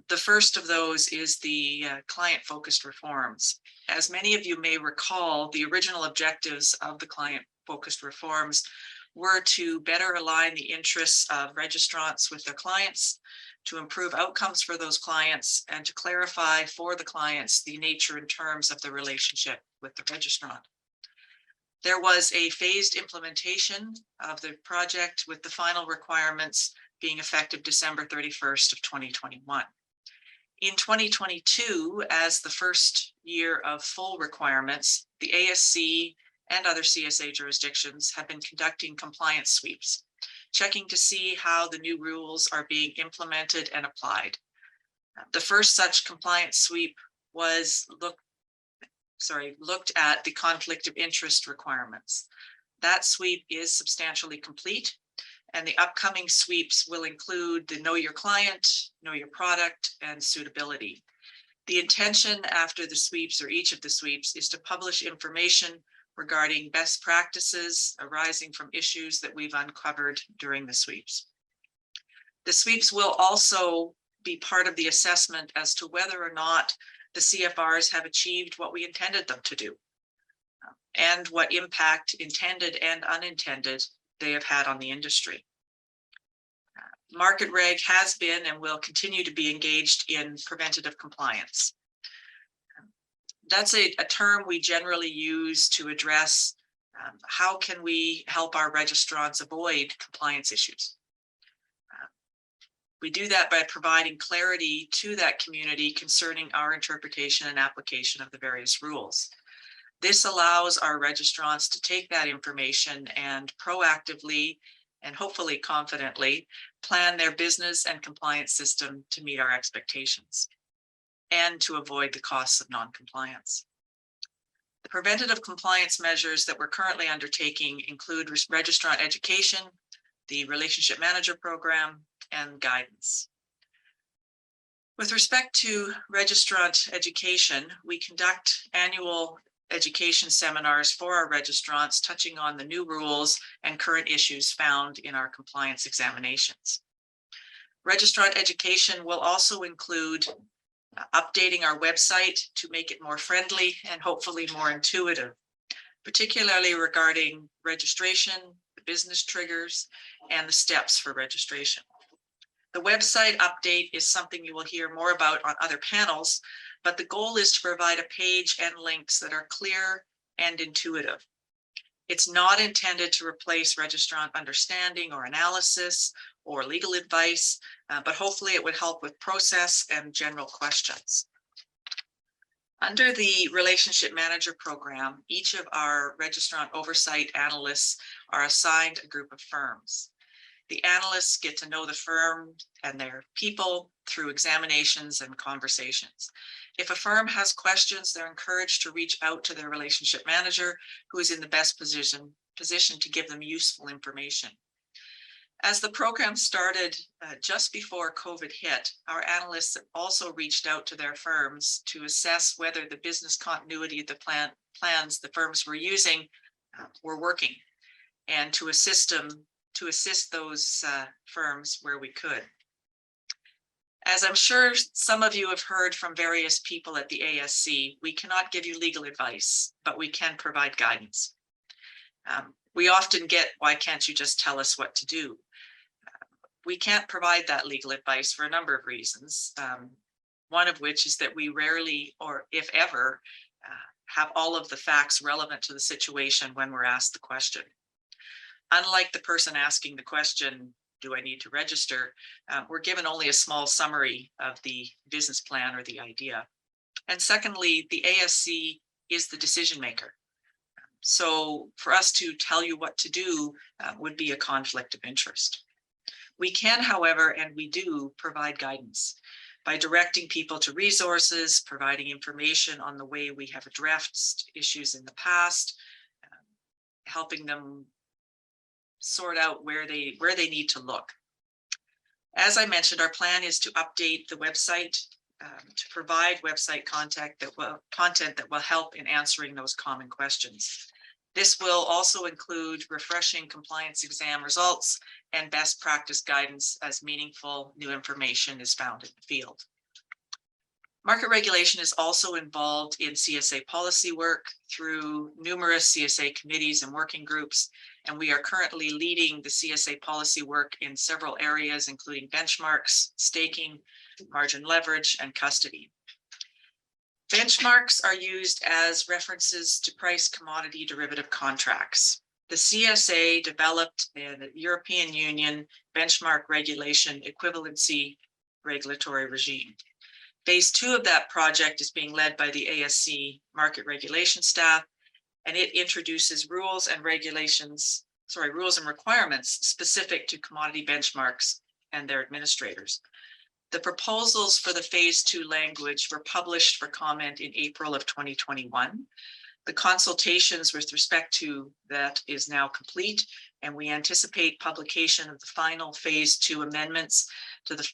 The first of those is the client-focused reforms. As many of you may recall, the original objectives of the client-focused reforms were to better align the interests of registrants with their clients, to improve outcomes for those clients, and to clarify for the clients the nature and terms of the relationship with the registrant. There was a phased implementation of the project, with the final requirements being effective December 31st of 2021. In 2022, as the first year of full requirements, the ASC and other CSA jurisdictions have been conducting compliance sweeps, checking to see how the new rules are being implemented and applied. The first such compliance sweep was looked at the conflict of interest requirements. That sweep is substantially complete, and the upcoming sweeps will include the know your client, know your product, and suitability. The intention after the sweeps, or each of the sweeps, is to publish information regarding best practices arising from issues that we've uncovered during the sweeps. The sweeps will also be part of the assessment as to whether or not the CFRs have achieved what we intended them to do, and what impact, intended and unintended, they have had on the industry. Market Reg has been and will continue to be engaged in preventative compliance. That's a term we generally use to address how can we help our registrants avoid compliance issues. We do that by providing clarity to that community concerning our interpretation and application of the various rules. This allows our registrants to take that information and proactively and hopefully confidently plan their business and compliance system to meet our expectations and to avoid the costs of non-compliance. The preventative compliance measures that we're currently undertaking include registrant education, the relationship manager program, and guidance. With respect to registrant education, we conduct annual education seminars for our registrants touching on the new rules and current issues found in our compliance examinations. Registrant education will also include updating our website to make it more friendly and hopefully more intuitive, particularly regarding registration, the business triggers, and the steps for registration. The website update is something you will hear more about on other panels, but the goal is to provide a page and links that are clear and intuitive. It's not intended to replace registrant understanding or analysis or legal advice, but hopefully it would help with process and general questions. Under the Relationship Manager program, each of our registrant oversight analysts are assigned a group of firms. The analysts get to know the firm and their people through examinations and conversations. If a firm has questions, they're encouraged to reach out to their relationship manager, who is in the best position to give them useful information. As the program started just before COVID hit, our analysts also reached out to their firms to assess whether the business continuity of the plans the firms were using were working, and to assist those firms where we could. As I'm sure some of you have heard from various people at the ASC, we cannot give you legal advice, but we can provide guidance. We often get, why can't you just tell us what to do? We can't provide that legal advice for a number of reasons. One of which is that we rarely, or if ever, have all of the facts relevant to the situation when we're asked the question. Unlike the person asking the question, do I need to register? We're given only a small summary of the business plan or the idea. And secondly, the ASC is the decision maker. So for us to tell you what to do would be a conflict of interest. We can, however, and we do provide guidance by directing people to resources, providing information on the way we have addressed issues in the past, helping them sort out where they need to look. As I mentioned, our plan is to update the website to provide website content that will help in answering those common questions. This will also include refreshing compliance exam results and best practice guidance as meaningful new information is found in the field. Market regulation is also involved in CSA policy work through numerous CSA committees and working groups, and we are currently leading the CSA policy work in several areas, including benchmarks, staking, margin leverage, and custody. Benchmarks are used as references to price commodity derivative contracts. The CSA developed a European Union benchmark regulation equivalency regulatory regime. Phase 2 of that project is being led by the ASC market regulation staff, and it introduces rules and requirements specific to commodity benchmarks and their administrators. The proposals for the phase 2 language were published for comment in April of 2021. The consultations with respect to that is now complete, and we anticipate publication of the final phase 2 amendments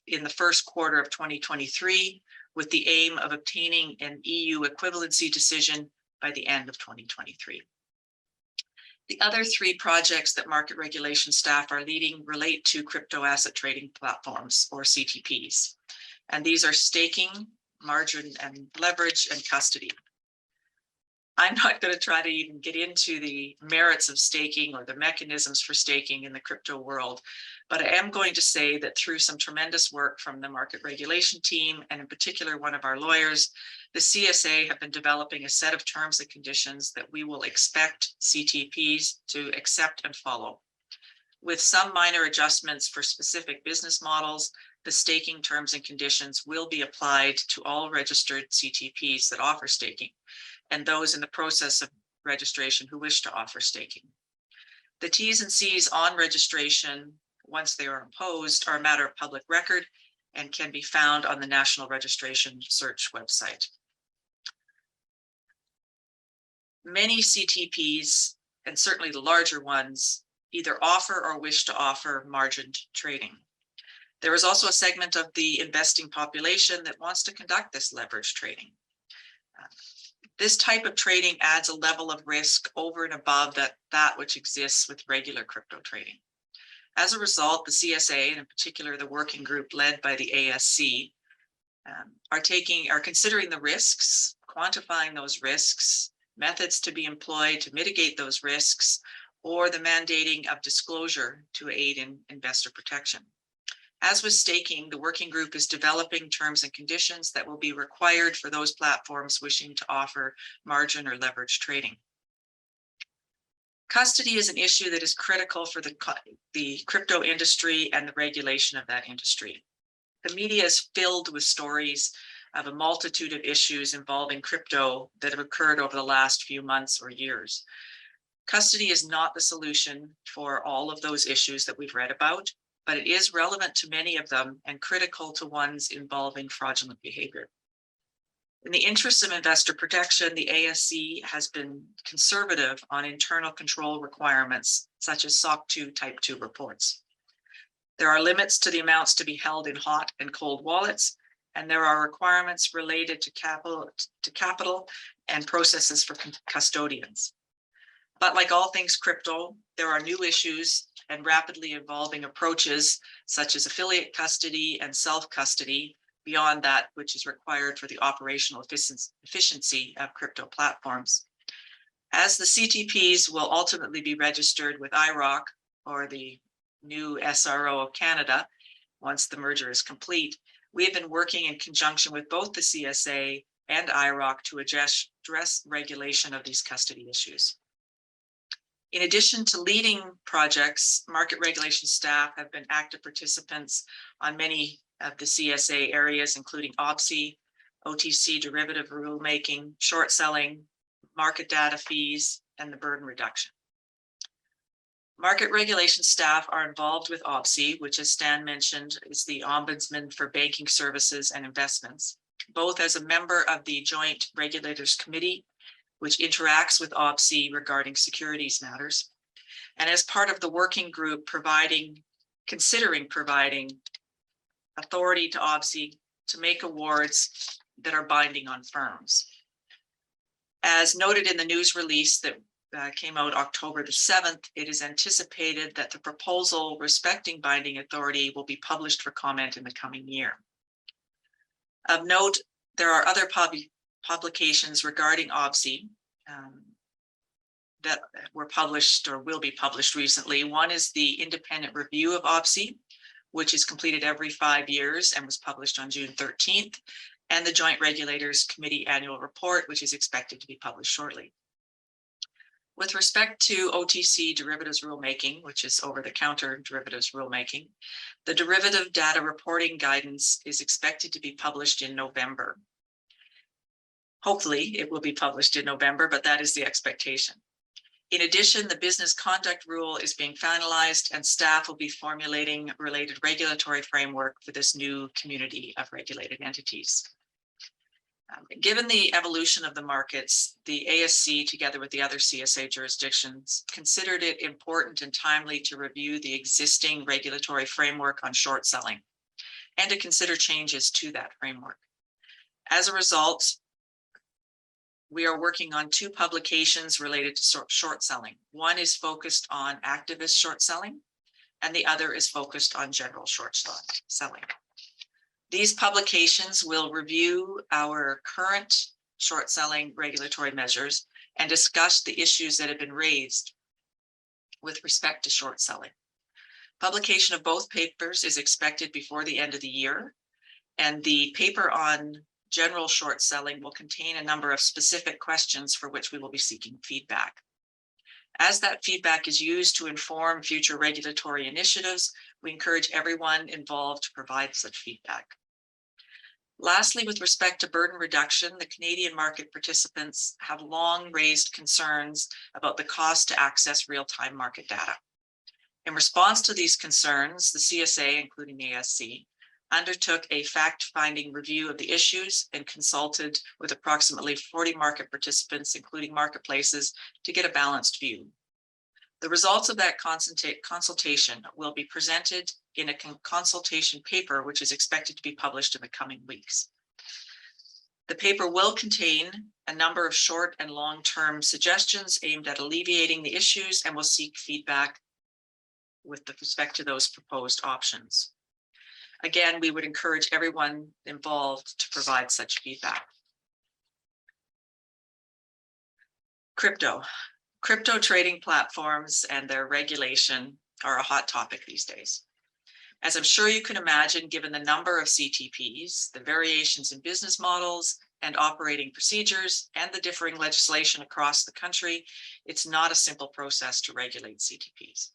in the first quarter of 2023, with the aim of obtaining an EU equivalency decision by the end of 2023. The other 3 projects that market regulation staff are leading relate to crypto asset trading platforms, or CTPs. And these are staking, margin and leverage, and custody. I'm not going to try to even get into the merits of staking or the mechanisms for staking in the crypto world, but I am going to say that through some tremendous work from the market regulation team, and in particular one of our lawyers, the CSA have been developing a set of terms and conditions that we will expect CTPs to accept and follow. With some minor adjustments for specific business models, the staking terms and conditions will be applied to all registered CTPs that offer staking, and those in the process of registration who wish to offer staking. The T's and C's on registration, once they are imposed, are a matter of public record and can be found on the National Registration Search website. Many CTPs, and certainly the larger ones, either offer or wish to offer margined trading. There is also a segment of the investing population that wants to conduct this leverage trading. This type of trading adds a level of risk over and above that which exists with regular crypto trading. As a result, the CSA, and in particular the working group led by the ASC, are considering the risks, quantifying those risks, methods to be employed to mitigate those risks, or the mandating of disclosure to aid in investor protection. As with staking, the working group is developing terms and conditions that will be required for those platforms wishing to offer margin or leverage trading. Custody is an issue that is critical for the crypto industry and the regulation of that industry. The media is filled with stories of a multitude of issues involving crypto that have occurred over the last few months or years. Custody is not the solution for all of those issues that we've read about, but it is relevant to many of them and critical to ones involving fraudulent behavior. In the interest of investor protection, the ASC has been conservative on internal control requirements, such as SOC 2 Type 2 reports. There are limits to the amounts to be held in hot and cold wallets, and there are requirements related to capital and processes for custodians. But like all things crypto, there are new issues and rapidly evolving approaches such as affiliate custody and self-custody beyond that which is required for the operational efficiency of crypto platforms. As the CTPs will ultimately be registered with IROC, or the new SRO of Canada, once the merger is complete, we have been working in conjunction with both the CSA and IROC to address regulation of these custody issues. In addition to leading projects, market regulation staff have been active participants on many of the CSA areas, including OBC, OTC derivative rulemaking, short selling, market data fees, and the burden reduction. Market regulation staff are involved with OBC, which, as Stan mentioned, is the Ombudsman for Banking Services and Investments, both as a member of the Joint Regulators Committee, which interacts with OBC regarding securities matters, and as part of the working group considering providing authority to OBC to make awards that are binding on firms. As noted in the news release that came out October the 7th, it is anticipated that the proposal respecting binding authority will be published for comment in the coming year. Of note, there are other publications regarding OBC that were published or will be published recently. One is the independent review of OBC, which is completed every 5 years and was published on June 13th, and the Joint Regulators Committee annual report, which is expected to be published shortly. With respect to OTC derivatives rulemaking, which is over-the-counter derivatives rulemaking, the derivative data reporting guidance is expected to be published in November. Hopefully it will be published in November, but that is the expectation. In addition, the business conduct rule is being finalized and staff will be formulating related regulatory framework for this new community of regulated entities. Given the evolution of the markets, the ASC, together with the other CSA jurisdictions, considered it important and timely to review the existing regulatory framework on short selling and to consider changes to that framework. As a result, we are working on 2 publications related to short selling. One is focused on activist short selling, and the other is focused on general short selling. These publications will review our current short selling regulatory measures and discuss the issues that have been raised with respect to short selling. Publication of both papers is expected before the end of the year, and the paper on general short selling will contain a number of specific questions for which we will be seeking feedback. As that feedback is used to inform future regulatory initiatives, we encourage everyone involved to provide such feedback. Lastly, with respect to burden reduction, the Canadian market participants have long raised concerns about the cost to access real-time market data. In response to these concerns, the CSA, including the ASC, undertook a fact-finding review of the issues and consulted with approximately 40 market participants, including marketplaces, to get a balanced view. The results of that consultation will be presented in a consultation paper, which is expected to be published in the coming weeks. The paper will contain a number of short and long-term suggestions aimed at alleviating the issues, and will seek feedback with respect to those proposed options. Again, we would encourage everyone involved to provide such feedback. Crypto trading platforms and their regulation are a hot topic these days. As I'm sure you can imagine, given the number of CTPs, the variations in business models and operating procedures, and the differing legislation across the country, it's not a simple process to regulate CTPs.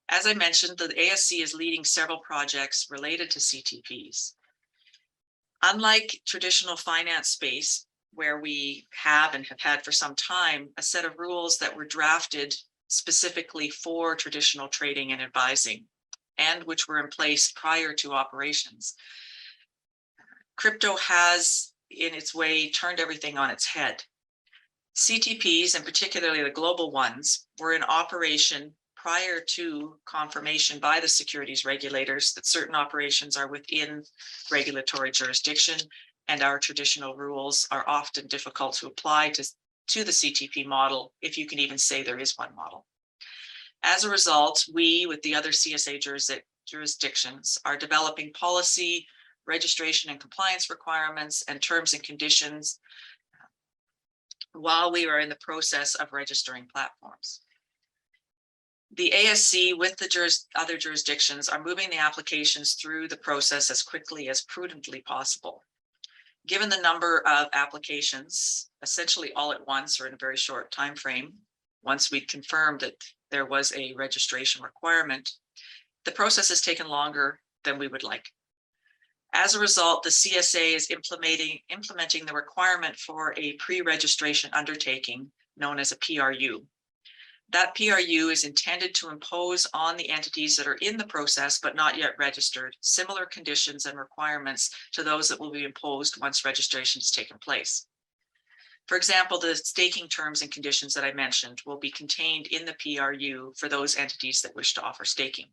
As I mentioned, the ASC is leading several projects related to CTPs. Unlike traditional finance space, where we have and have had for some time a set of rules that were drafted specifically for traditional trading and advising, and which were in place prior to operations, crypto has, in its way, turned everything on its head. CTPs, and particularly the global ones, were in operation prior to confirmation by the securities regulators that certain operations are within regulatory jurisdiction, and our traditional rules are often difficult to apply to the CTP model, if you can even say there is one model. As a result, we, with the other CSA jurisdictions, are developing policy, registration and compliance requirements, and terms and conditions while we are in the process of registering platforms. The ASC, with the other jurisdictions, are moving the applications through the process as quickly as prudently possible. Given the number of applications, essentially all at once or in a very short time frame, once we'd confirmed that there was a registration requirement, the process has taken longer than we would like. As a result, the CSA is implementing the requirement for a pre-registration undertaking known as a PRU. That PRU is intended to impose on the entities that are in the process but not yet registered similar conditions and requirements to those that will be imposed once registration has taken place. For example, the staking terms and conditions that I mentioned will be contained in the PRU for those entities that wish to offer staking.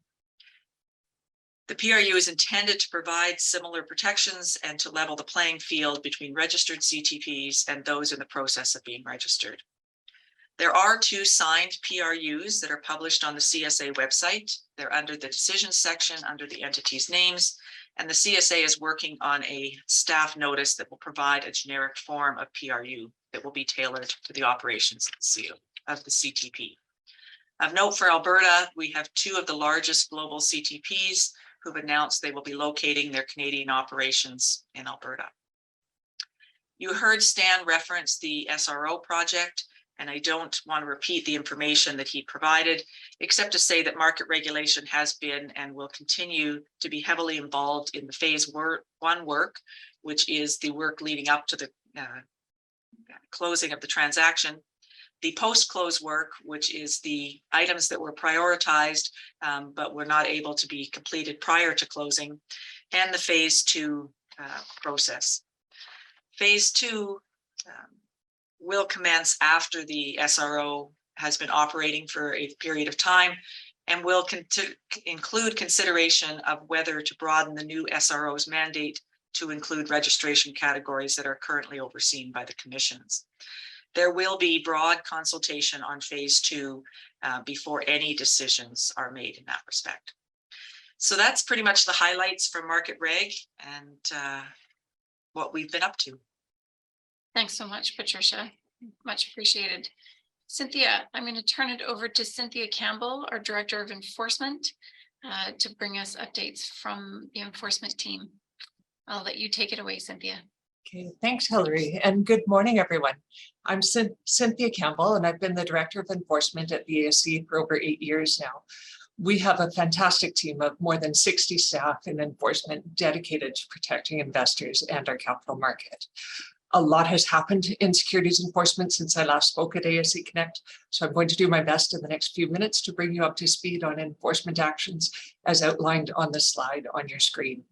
The PRU is intended to provide similar protections and to level the playing field between registered CTPs and those in the process of being registered. There are 2 signed PRUs that are published on the CSA website. They're under the decisions section under the entities' names, and the CSA is working on a staff notice that will provide a generic form of PRU that will be tailored to the operations of the CTP. Of note for Alberta, we have 2 of the largest global CTPs who've announced they will be locating their Canadian operations in Alberta. You heard Stan reference the SRO project, and I don't want to repeat the information that he provided, except to say that market regulation has been and will continue to be heavily involved in the phase 1 work, which is the work leading up to the closing of the transaction, the post-close work, which is the items that were prioritized but were not able to be completed prior to closing, and the phase 2 process. Phase 2 will commence after the SRO has been operating for a period of time, and will include consideration of whether to broaden the new SRO's mandate to include registration categories that are currently overseen by the commissions. There will be broad consultation on phase 2 before any decisions are made in that respect. So that's pretty much the highlights from Market Reg and what we've been up to. Thanks so much, Patricia. Much appreciated. Cynthia, I'm going to turn it over to Cynthia Campbell, our Director of Enforcement, to bring us updates from the enforcement team. I'll let you take it away, Cynthia. Okay, thanks, Hilary, and good morning, everyone. I'm Cynthia Campbell, and I've been the Director of Enforcement at the ASC for over 8 years now. We have a fantastic team of more than 60 staff in enforcement dedicated to protecting investors and our capital market. A lot has happened in securities enforcement since I last spoke at ASC Connect, so I'm going to do my best in the next few minutes to bring you up to speed on enforcement actions as outlined on the slide on your screen.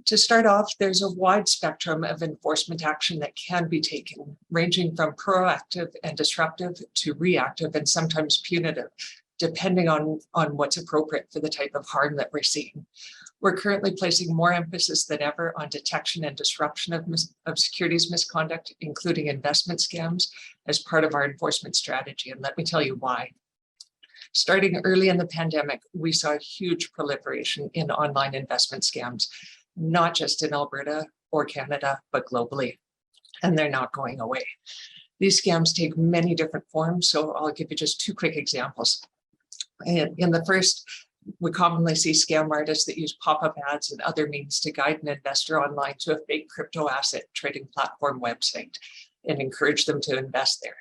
To start off, there's a wide spectrum of enforcement action that can be taken, ranging from proactive and disruptive to reactive and sometimes punitive, depending on what's appropriate for the type of harm that we're seeing. We're currently placing more emphasis than ever on detection and disruption of securities misconduct, including investment scams, as part of our enforcement strategy. And let me tell you why. Starting early in the pandemic, we saw a huge proliferation in online investment scams, not just in Alberta or Canada, but globally, and they're not going away. These scams take many different forms, so I'll give you just 2 quick examples. In the first, we commonly see scam artists that use pop-up ads and other means to guide an investor online to a fake crypto asset trading platform website and encourage them to invest there.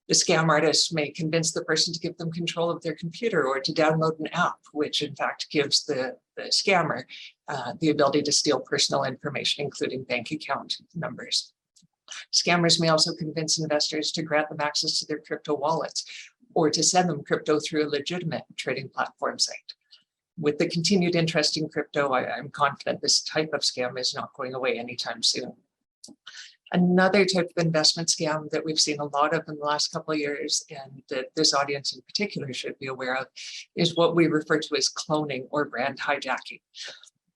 The scam artists may convince the person to give them control of their computer or to download an app, which in fact gives the scammer the ability to steal personal information, including bank account numbers. Scammers may also convince investors to grant them access to their crypto wallets or to send them crypto through a legitimate trading platform site. With the continued interest in crypto, I'm confident this type of scam is not going away anytime soon. Another type of investment scam that we've seen a lot of in the last couple of years, and that this audience in particular should be aware of, is what we refer to as cloning or brand hijacking.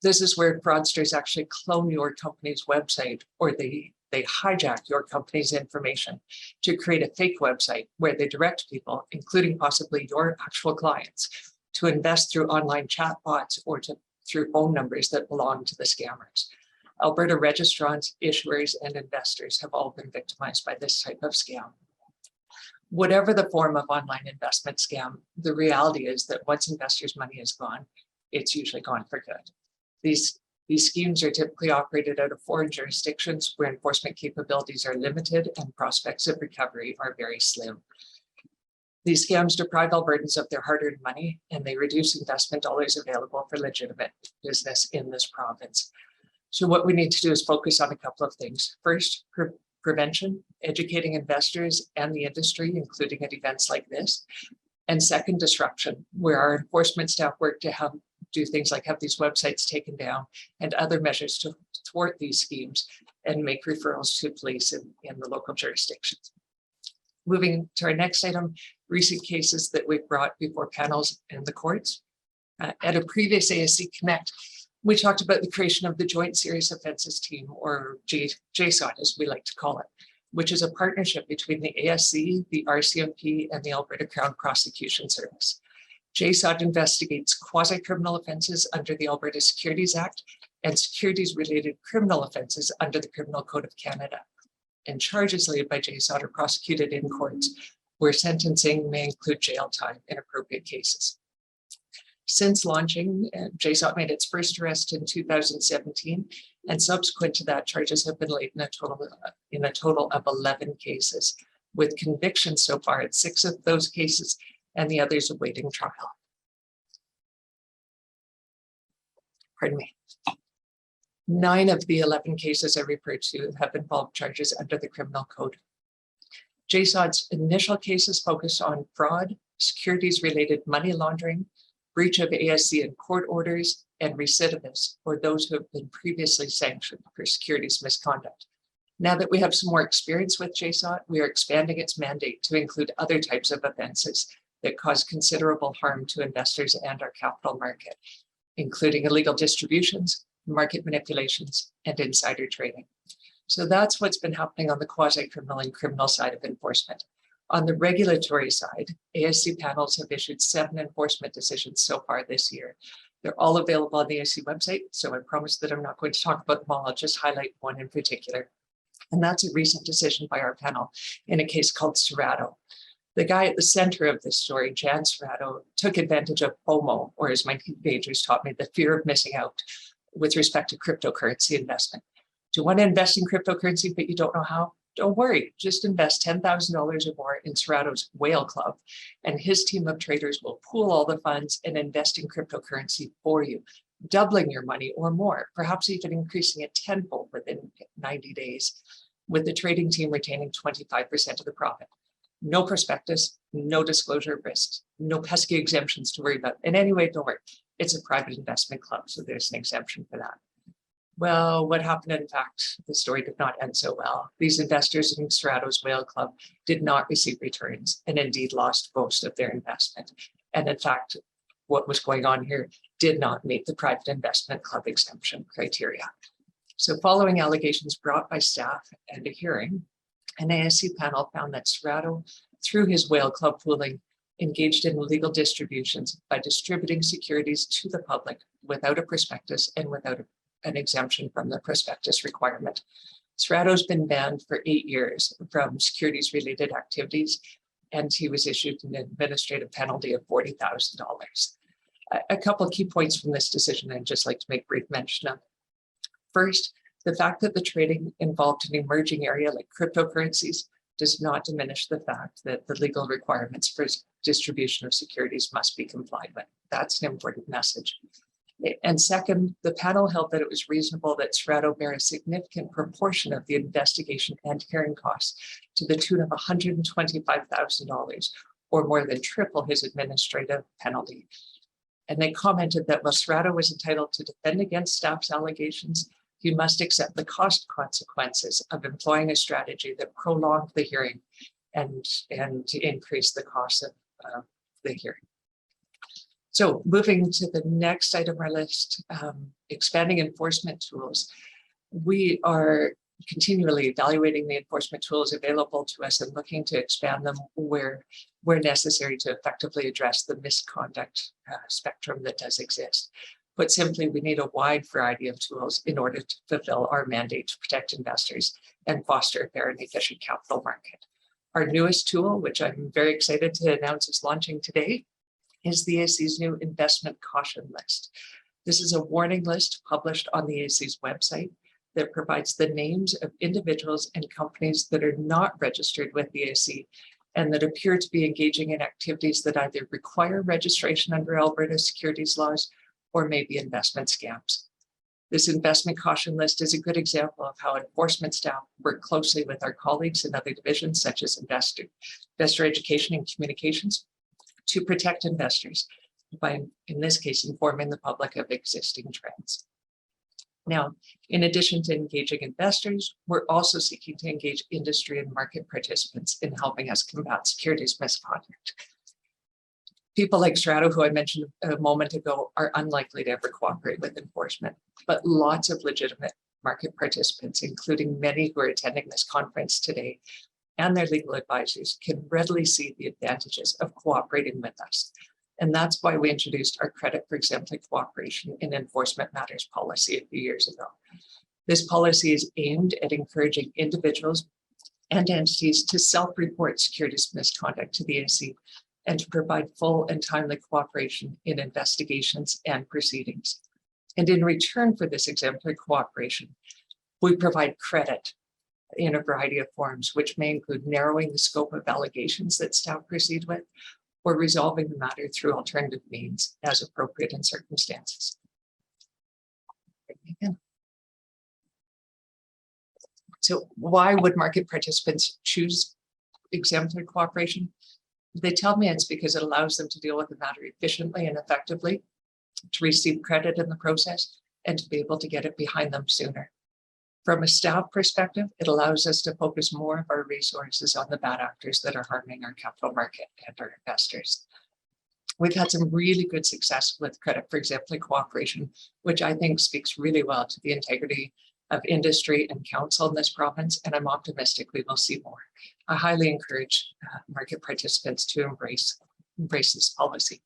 This is where fraudsters actually clone your company's website, or they hijack your company's information to create a fake website where they direct people, including possibly your actual clients, to invest through online chatbots or through phone numbers that belong to the scammers. Alberta registrants, issuers, and investors have all been victimized by this type of scam. Whatever the form of online investment scam, the reality is that once investors' money is gone, it's usually gone for good. These schemes are typically operated out of foreign jurisdictions where enforcement capabilities are limited and prospects of recovery are very slim. These scams deprive Albertans of their hard-earned money, and they reduce investment dollars available for legitimate business in this province. So what we need to do is focus on a couple of things. First, prevention, educating investors and the industry, including at events like this. And second, disruption, where our enforcement staff work to do things like have these websites taken down and other measures to thwart these schemes and make referrals to police in the local jurisdictions. Moving to our next item, recent cases that we've brought before panels and the courts. At a previous ASC Connect, we talked about the creation of the Joint Serious Offences Team, or JSOT as we like to call it, which is a partnership between the ASC, the RCMP, and the Alberta Crown Prosecution Service. JSOT investigates quasi-criminal offences under the Alberta Securities Act and securities-related criminal offences under the Criminal Code of Canada. And charges laid by JSOT are prosecuted in courts where sentencing may include jail time in appropriate cases. Since launching, JSOT made its first arrest in 2017, and subsequent to that, charges have been laid in a total of 11 cases, with convictions so far at 6 of those cases and the others awaiting trial. Pardon me. 9 of the 11 cases I referred to have involved charges under the Criminal Code. JSOT's initial cases focused on fraud, securities-related money laundering, breach of ASC and court orders, and recidivists, or those who have been previously sanctioned for securities misconduct. Now that we have some more experience with JSOT, we are expanding its mandate to include other types of offenses that cause considerable harm to investors and our capital market, including illegal distributions, market manipulations, and insider trading. So that's what's been happening on the quasi-criminal and criminal side of enforcement. On the regulatory side, ASC panels have issued 7 enforcement decisions so far this year They're all available on the ASC website, so I promise that I'm not going to talk about them all. I'll just highlight one in particular. And that's a recent decision by our panel in a case called Serrato. The guy at the center of this story, Jan Serrato, took advantage of FOMO, or as my teenagers taught me, the fear of missing out with respect to cryptocurrency investment. Do you want to invest in cryptocurrency, but you don't know how? Don't worry, just invest $10,000 or more in Serrato's Whale Club, and his team of traders will pool all the funds and invest in cryptocurrency for you, doubling your money or more, perhaps even increasing it tenfold within 90 days, with the trading team retaining 25% of the profit. No prospectus, no disclosure risks, no pesky exemptions to worry about. In any way, don't worry. It's a private investment club, so there's an exemption for that. Well, what happened, in fact, the story did not end so well. These investors in Serrato's Whale Club did not receive returns and indeed lost most of their investment. And in fact, what was going on here did not meet the private investment club exemption criteria. So following allegations brought by staff and a hearing, an ASC panel found that Serrato, through his Whale Club pooling, engaged in illegal distributions by distributing securities to the public without a prospectus and without an exemption from the prospectus requirement. Serrato's been banned for 8 years from securities-related activities, and he was issued an administrative penalty of $40,000. A couple of key points from this decision I'd just like to make brief mention of. First, the fact that the trading involved an emerging area like cryptocurrencies does not diminish the fact that the legal requirements for distribution of securities must be complied with. That's an important message. And second, the panel held that it was reasonable that Serrato bear a significant proportion of the investigation and hearing costs to the tune of $125,000, or more than triple his administrative penalty. And they commented that while Serrato was entitled to defend against staff's allegations, he must accept the cost consequences of employing a strategy that prolonged the hearing and to increase the cost of the hearing. So moving to the next item on our list, expanding enforcement tools. We are continually evaluating the enforcement tools available to us and looking to expand them where necessary to effectively address the misconduct spectrum that does exist. Put simply, we need a wide variety of tools in order to fulfill our mandate to protect investors and foster a fair and efficient capital market. Our newest tool, which I'm very excited to announce is launching today, is the ASC's new investment caution list. This is a warning list published on the ASC's website that provides the names of individuals and companies that are not registered with the ASC and that appear to be engaging in activities that either require registration under Alberta securities laws or maybe investment scams. This investment caution list is a good example of how enforcement staff work closely with our colleagues in other divisions such as investor education and communications to protect investors by, in this case, informing the public of existing trends. Now, in addition to engaging investors, we're also seeking to engage industry and market participants in helping us combat securities misconduct. People like Serrato, who I mentioned a moment ago, are unlikely to ever cooperate with enforcement, but lots of legitimate market participants, including many who are attending this conference today, and their legal advisors can readily see the advantages of cooperating with us. And that's why we introduced our Credit for Exemplary Cooperation in Enforcement Matters policy a few years ago. This policy is aimed at encouraging individuals and entities to self-report securities misconduct to the ASC and to provide full and timely cooperation in investigations and proceedings. And in return for this exemplary cooperation, we provide credit in a variety of forms, which may include narrowing the scope of allegations that staff proceed with, or resolving the matter through alternative means as appropriate in circumstances. So why would market participants choose exemplary cooperation? They tell me it's because it allows them to deal with the matter efficiently and effectively, to receive credit in the process, and to be able to get it behind them sooner. From a staff perspective, it allows us to focus more of our resources on the bad actors that are harming our capital market and our investors. We've had some really good success with Credit for Exemplary Cooperation, which I think speaks really well to the integrity of industry and council in this province, and I'm optimistic we will see more. I highly encourage market participants to embrace this policy.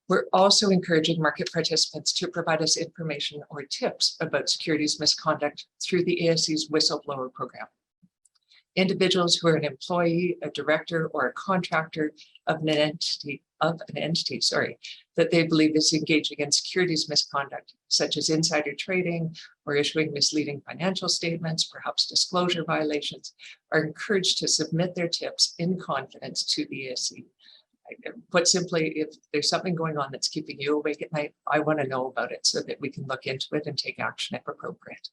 We're also encouraging market participants to provide us information or tips about securities misconduct through the ASC's whistleblower program. Individuals who are an employee, a director, or a contractor of an entity, that they believe is engaging in securities misconduct, such as insider trading or issuing misleading financial statements, perhaps disclosure violations, are encouraged to submit their tips in confidence to the ASC. Put simply, if there's something going on that's keeping you awake at night, I want to know about it so that we can look into it and take action if appropriate.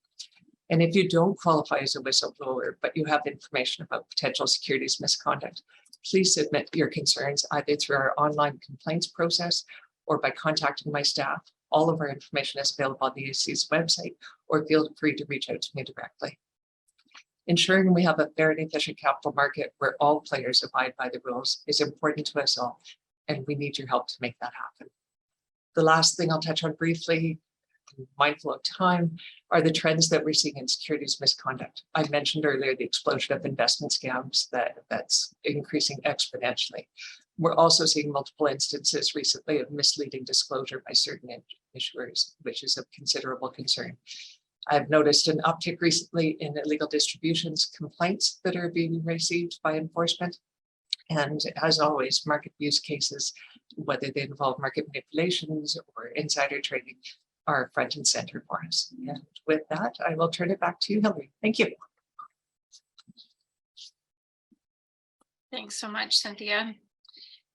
And if you don't qualify as a whistleblower, but you have information about potential securities misconduct, please submit your concerns either through our online complaints process or by contacting my staff. All of our information is available on the ASC's website, or feel free to reach out to me directly. Ensuring we have a fair and efficient capital market where all players abide by the rules is important to us all, and we need your help to make that happen. The last thing I'll touch on briefly, mindful of time, are the trends that we're seeing in securities misconduct. I mentioned earlier the explosion of investment scams that's increasing exponentially. We're also seeing multiple instances recently of misleading disclosure by certain issuers, which is of considerable concern. I've noticed an uptick recently in illegal distributions complaints that are being received by enforcement. And as always, market abuse cases, whether they involve market manipulations or insider trading, are front and center for us. And with that, I will turn it back to you, Hilary. Thank you. Thanks so much, Cynthia.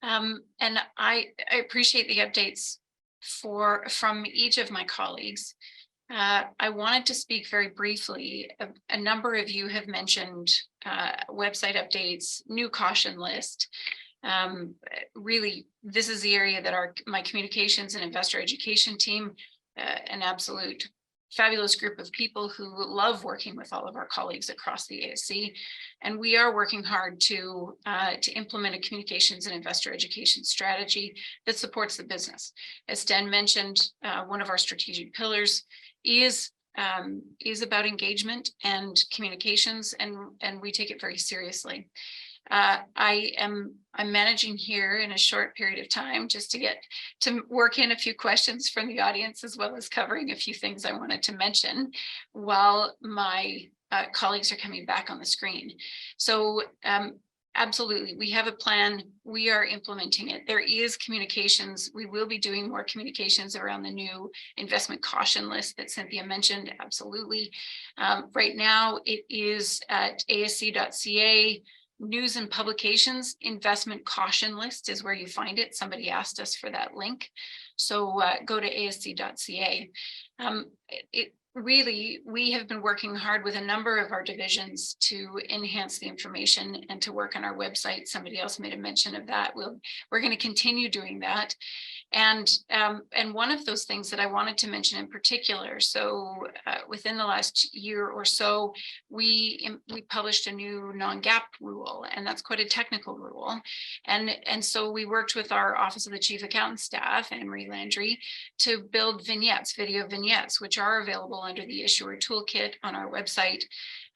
And I appreciate the updates from each of my colleagues. I wanted to speak very briefly. A number of you have mentioned website updates, new caution list. Really, this is the area that my communications and investor education team, an absolute fabulous group of people who love working with all of our colleagues across the ASC. And we are working hard to implement a communications and investor education strategy that supports the business. As Dan mentioned, one of our strategic pillars is about engagement and communications, and we take it very seriously. I'm managing here in a short period of time just to get to work in a few questions from the audience, as well as covering a few things I wanted to mention while my colleagues are coming back on the screen. So absolutely, we have a plan. We are implementing it. There is communications. We will be doing more communications around the new investment caution list that Cynthia mentioned. Absolutely. Right now, it is at asc.ca. News and publications investment caution list is where you find it. Somebody asked us for that link. So go to asc.ca. Really, we have been working hard with a number of our divisions to enhance the information and to work on our website. Somebody else made a mention of that. We're going to continue doing that. And one of those things that I wanted to mention in particular, so within the last year or so, we published a new non-GAAP rule, and that's quite a technical rule. And so we worked with our Office of the Chief Accountant staff, Anne-Marie Landry, to build vignettes, video vignettes, which are available under the Issuer Toolkit on our website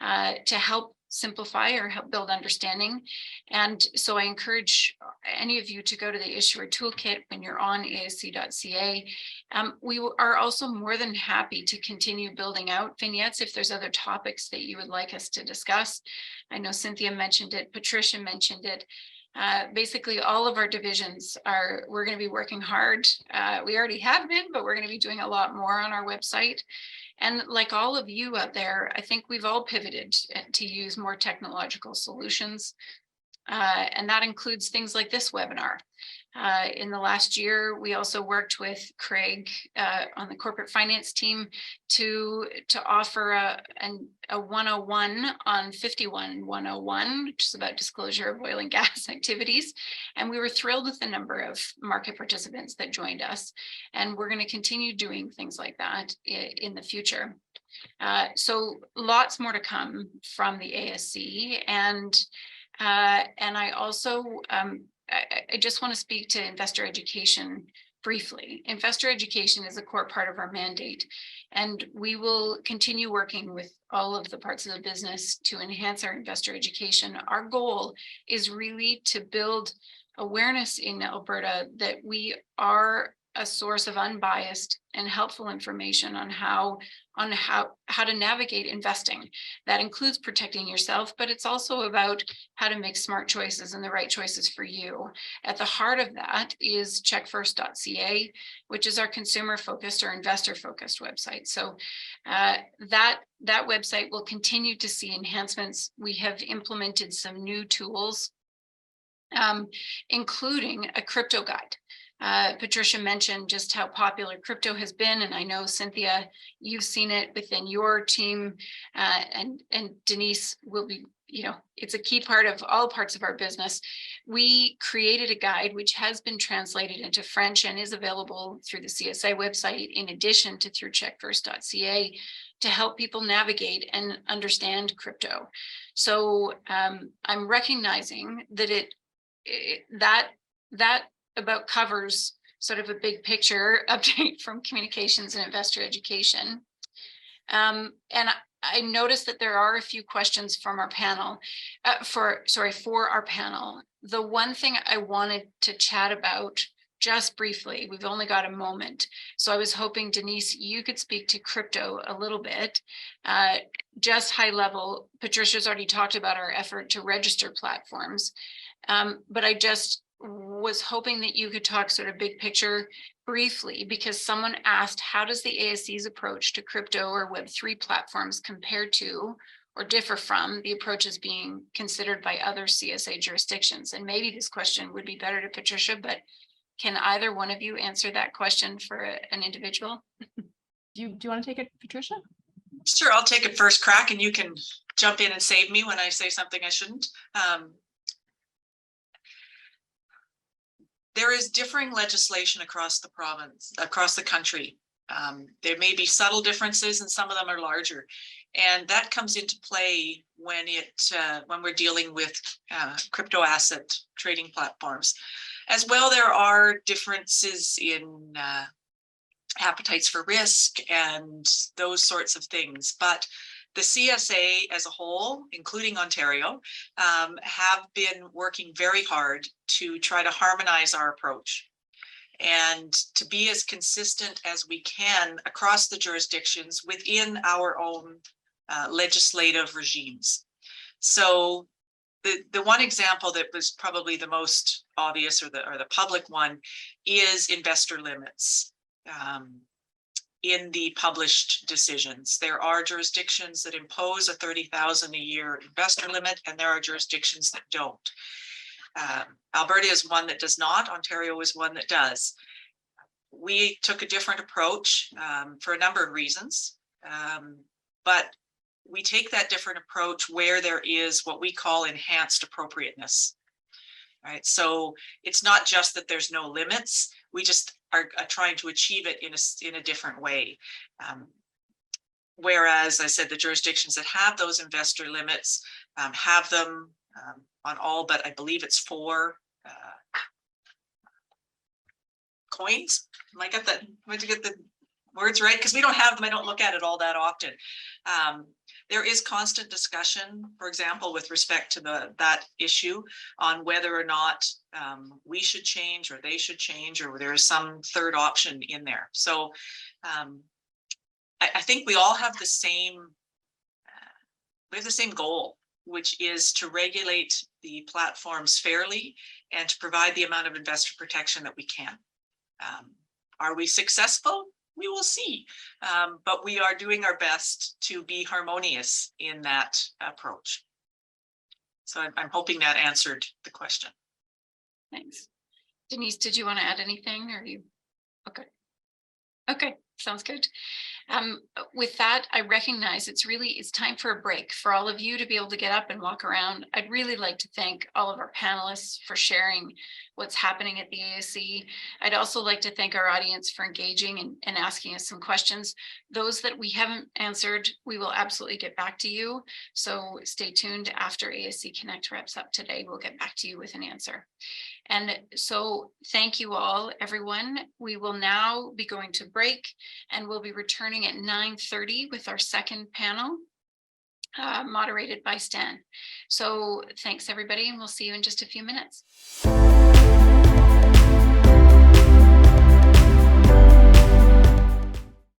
to help simplify or help build understanding. And so I encourage any of you to go to the Issuer Toolkit when you're on asc.ca. We are also more than happy to continue building out vignettes if there's other topics that you would like us to discuss. I know Cynthia mentioned it, Patricia mentioned it. Basically, all of our divisions we're going to be working hard. We already have been, but we're going to be doing a lot more on our website. And like all of you out there, I think we've all pivoted to use more technological solutions. And that includes things like this webinar. In the last year, we also worked with Craig on the corporate finance team to offer a 101 on 51-101, which is about disclosure of oil and gas activities. And we were thrilled with the number of market participants that joined us. And we're going to continue doing things like that in the future. So lots more to come from the ASC. And I also, I just want to speak to investor education briefly. Investor education is a core part of our mandate, and we will continue working with all of the parts of the business to enhance our investor education. Our goal is really to build awareness in Alberta that we are a source of unbiased and helpful information on how to navigate investing. That includes protecting yourself, but it's also about how to make smart choices and the right choices for you. At the heart of that is checkfirst.ca, which is our consumer focused or investor focused website. So that website will continue to see enhancements. We have implemented some new tools, including a crypto guide. Patricia mentioned just how popular crypto has been, and I know, Cynthia, you've seen it within your team, and Denise will be, it's a key part of all parts of our business. We created a guide which has been translated into French and is available through the CSA website, in addition to through checkfirst.ca, to help people navigate and understand crypto. So I'm recognizing that that about covers sort of a big picture update from communications and investor education. And I noticed that there are a few questions from our panel, for our panel. The one thing I wanted to chat about just briefly, we've only got a moment. So I was hoping, Denise, you could speak to crypto a little bit, just high level. Patricia's already talked about our effort to register platforms, but I just was hoping that you could talk sort of big picture briefly, because someone asked, how does the ASC's approach to crypto or Web3 platforms compare to or differ from the approaches being considered by other CSA jurisdictions? And maybe this question would be better to Patricia, but can either one of you answer that question for an individual? Do you want to take it, Patricia? Sure, I'll take it first crack and you can jump in and save me when I say something I shouldn't. There is differing legislation across the province, across the country. There may be subtle differences and some of them are larger. And that comes into play when we're dealing with crypto asset trading platforms. As well, there are differences in appetites for risk and those sorts of things. But the CSA as a whole, including Ontario, have been working very hard to try to harmonize our approach and to be as consistent as we can across the jurisdictions within our own legislative regimes. So the one example that was probably the most obvious or the public one is investor limits. In the published decisions, there are jurisdictions that impose a 30,000 a year investor limit, and there are jurisdictions that don't. Alberta is one that does not. Ontario is one that does. We took a different approach for a number of reasons, but we take that different approach where there is what we call enhanced appropriateness. Right, so it's not just that there's no limits. We just are trying to achieve it in a different way. Whereas I said the jurisdictions that have those investor limits have them on all, but I believe it's 4 coins. Am I get that? Did you get the words right? Because we don't have them. I don't look at it all that often. There is constant discussion, for example, with respect to that issue on whether or not we should change or they should change, or there is some third option in there. So I think we all have the same goal, which is to regulate the platforms fairly and to provide the amount of investor protection that we can. Are we successful? We will see, but we are doing our best to be harmonious in that approach. So I'm hoping that answered the question. Thanks. Denise, did you want to add anything, or you? Okay. Okay, sounds good. With that, I recognize it's time for a break for all of you to be able to get up and walk around. I'd really like to thank all of our panelists for sharing what's happening at the ASC. I'd also like to thank our audience for engaging and asking us some questions. Those that we haven't answered, we will absolutely get back to you. So stay tuned. After ASC Connect wraps up today, we'll get back to you with an answer. And so thank you all, everyone. We will now be going to break and we'll be returning at 9:30 with our second panel. moderated by Stan. So thanks, everybody, and we'll see you in just a few minutes.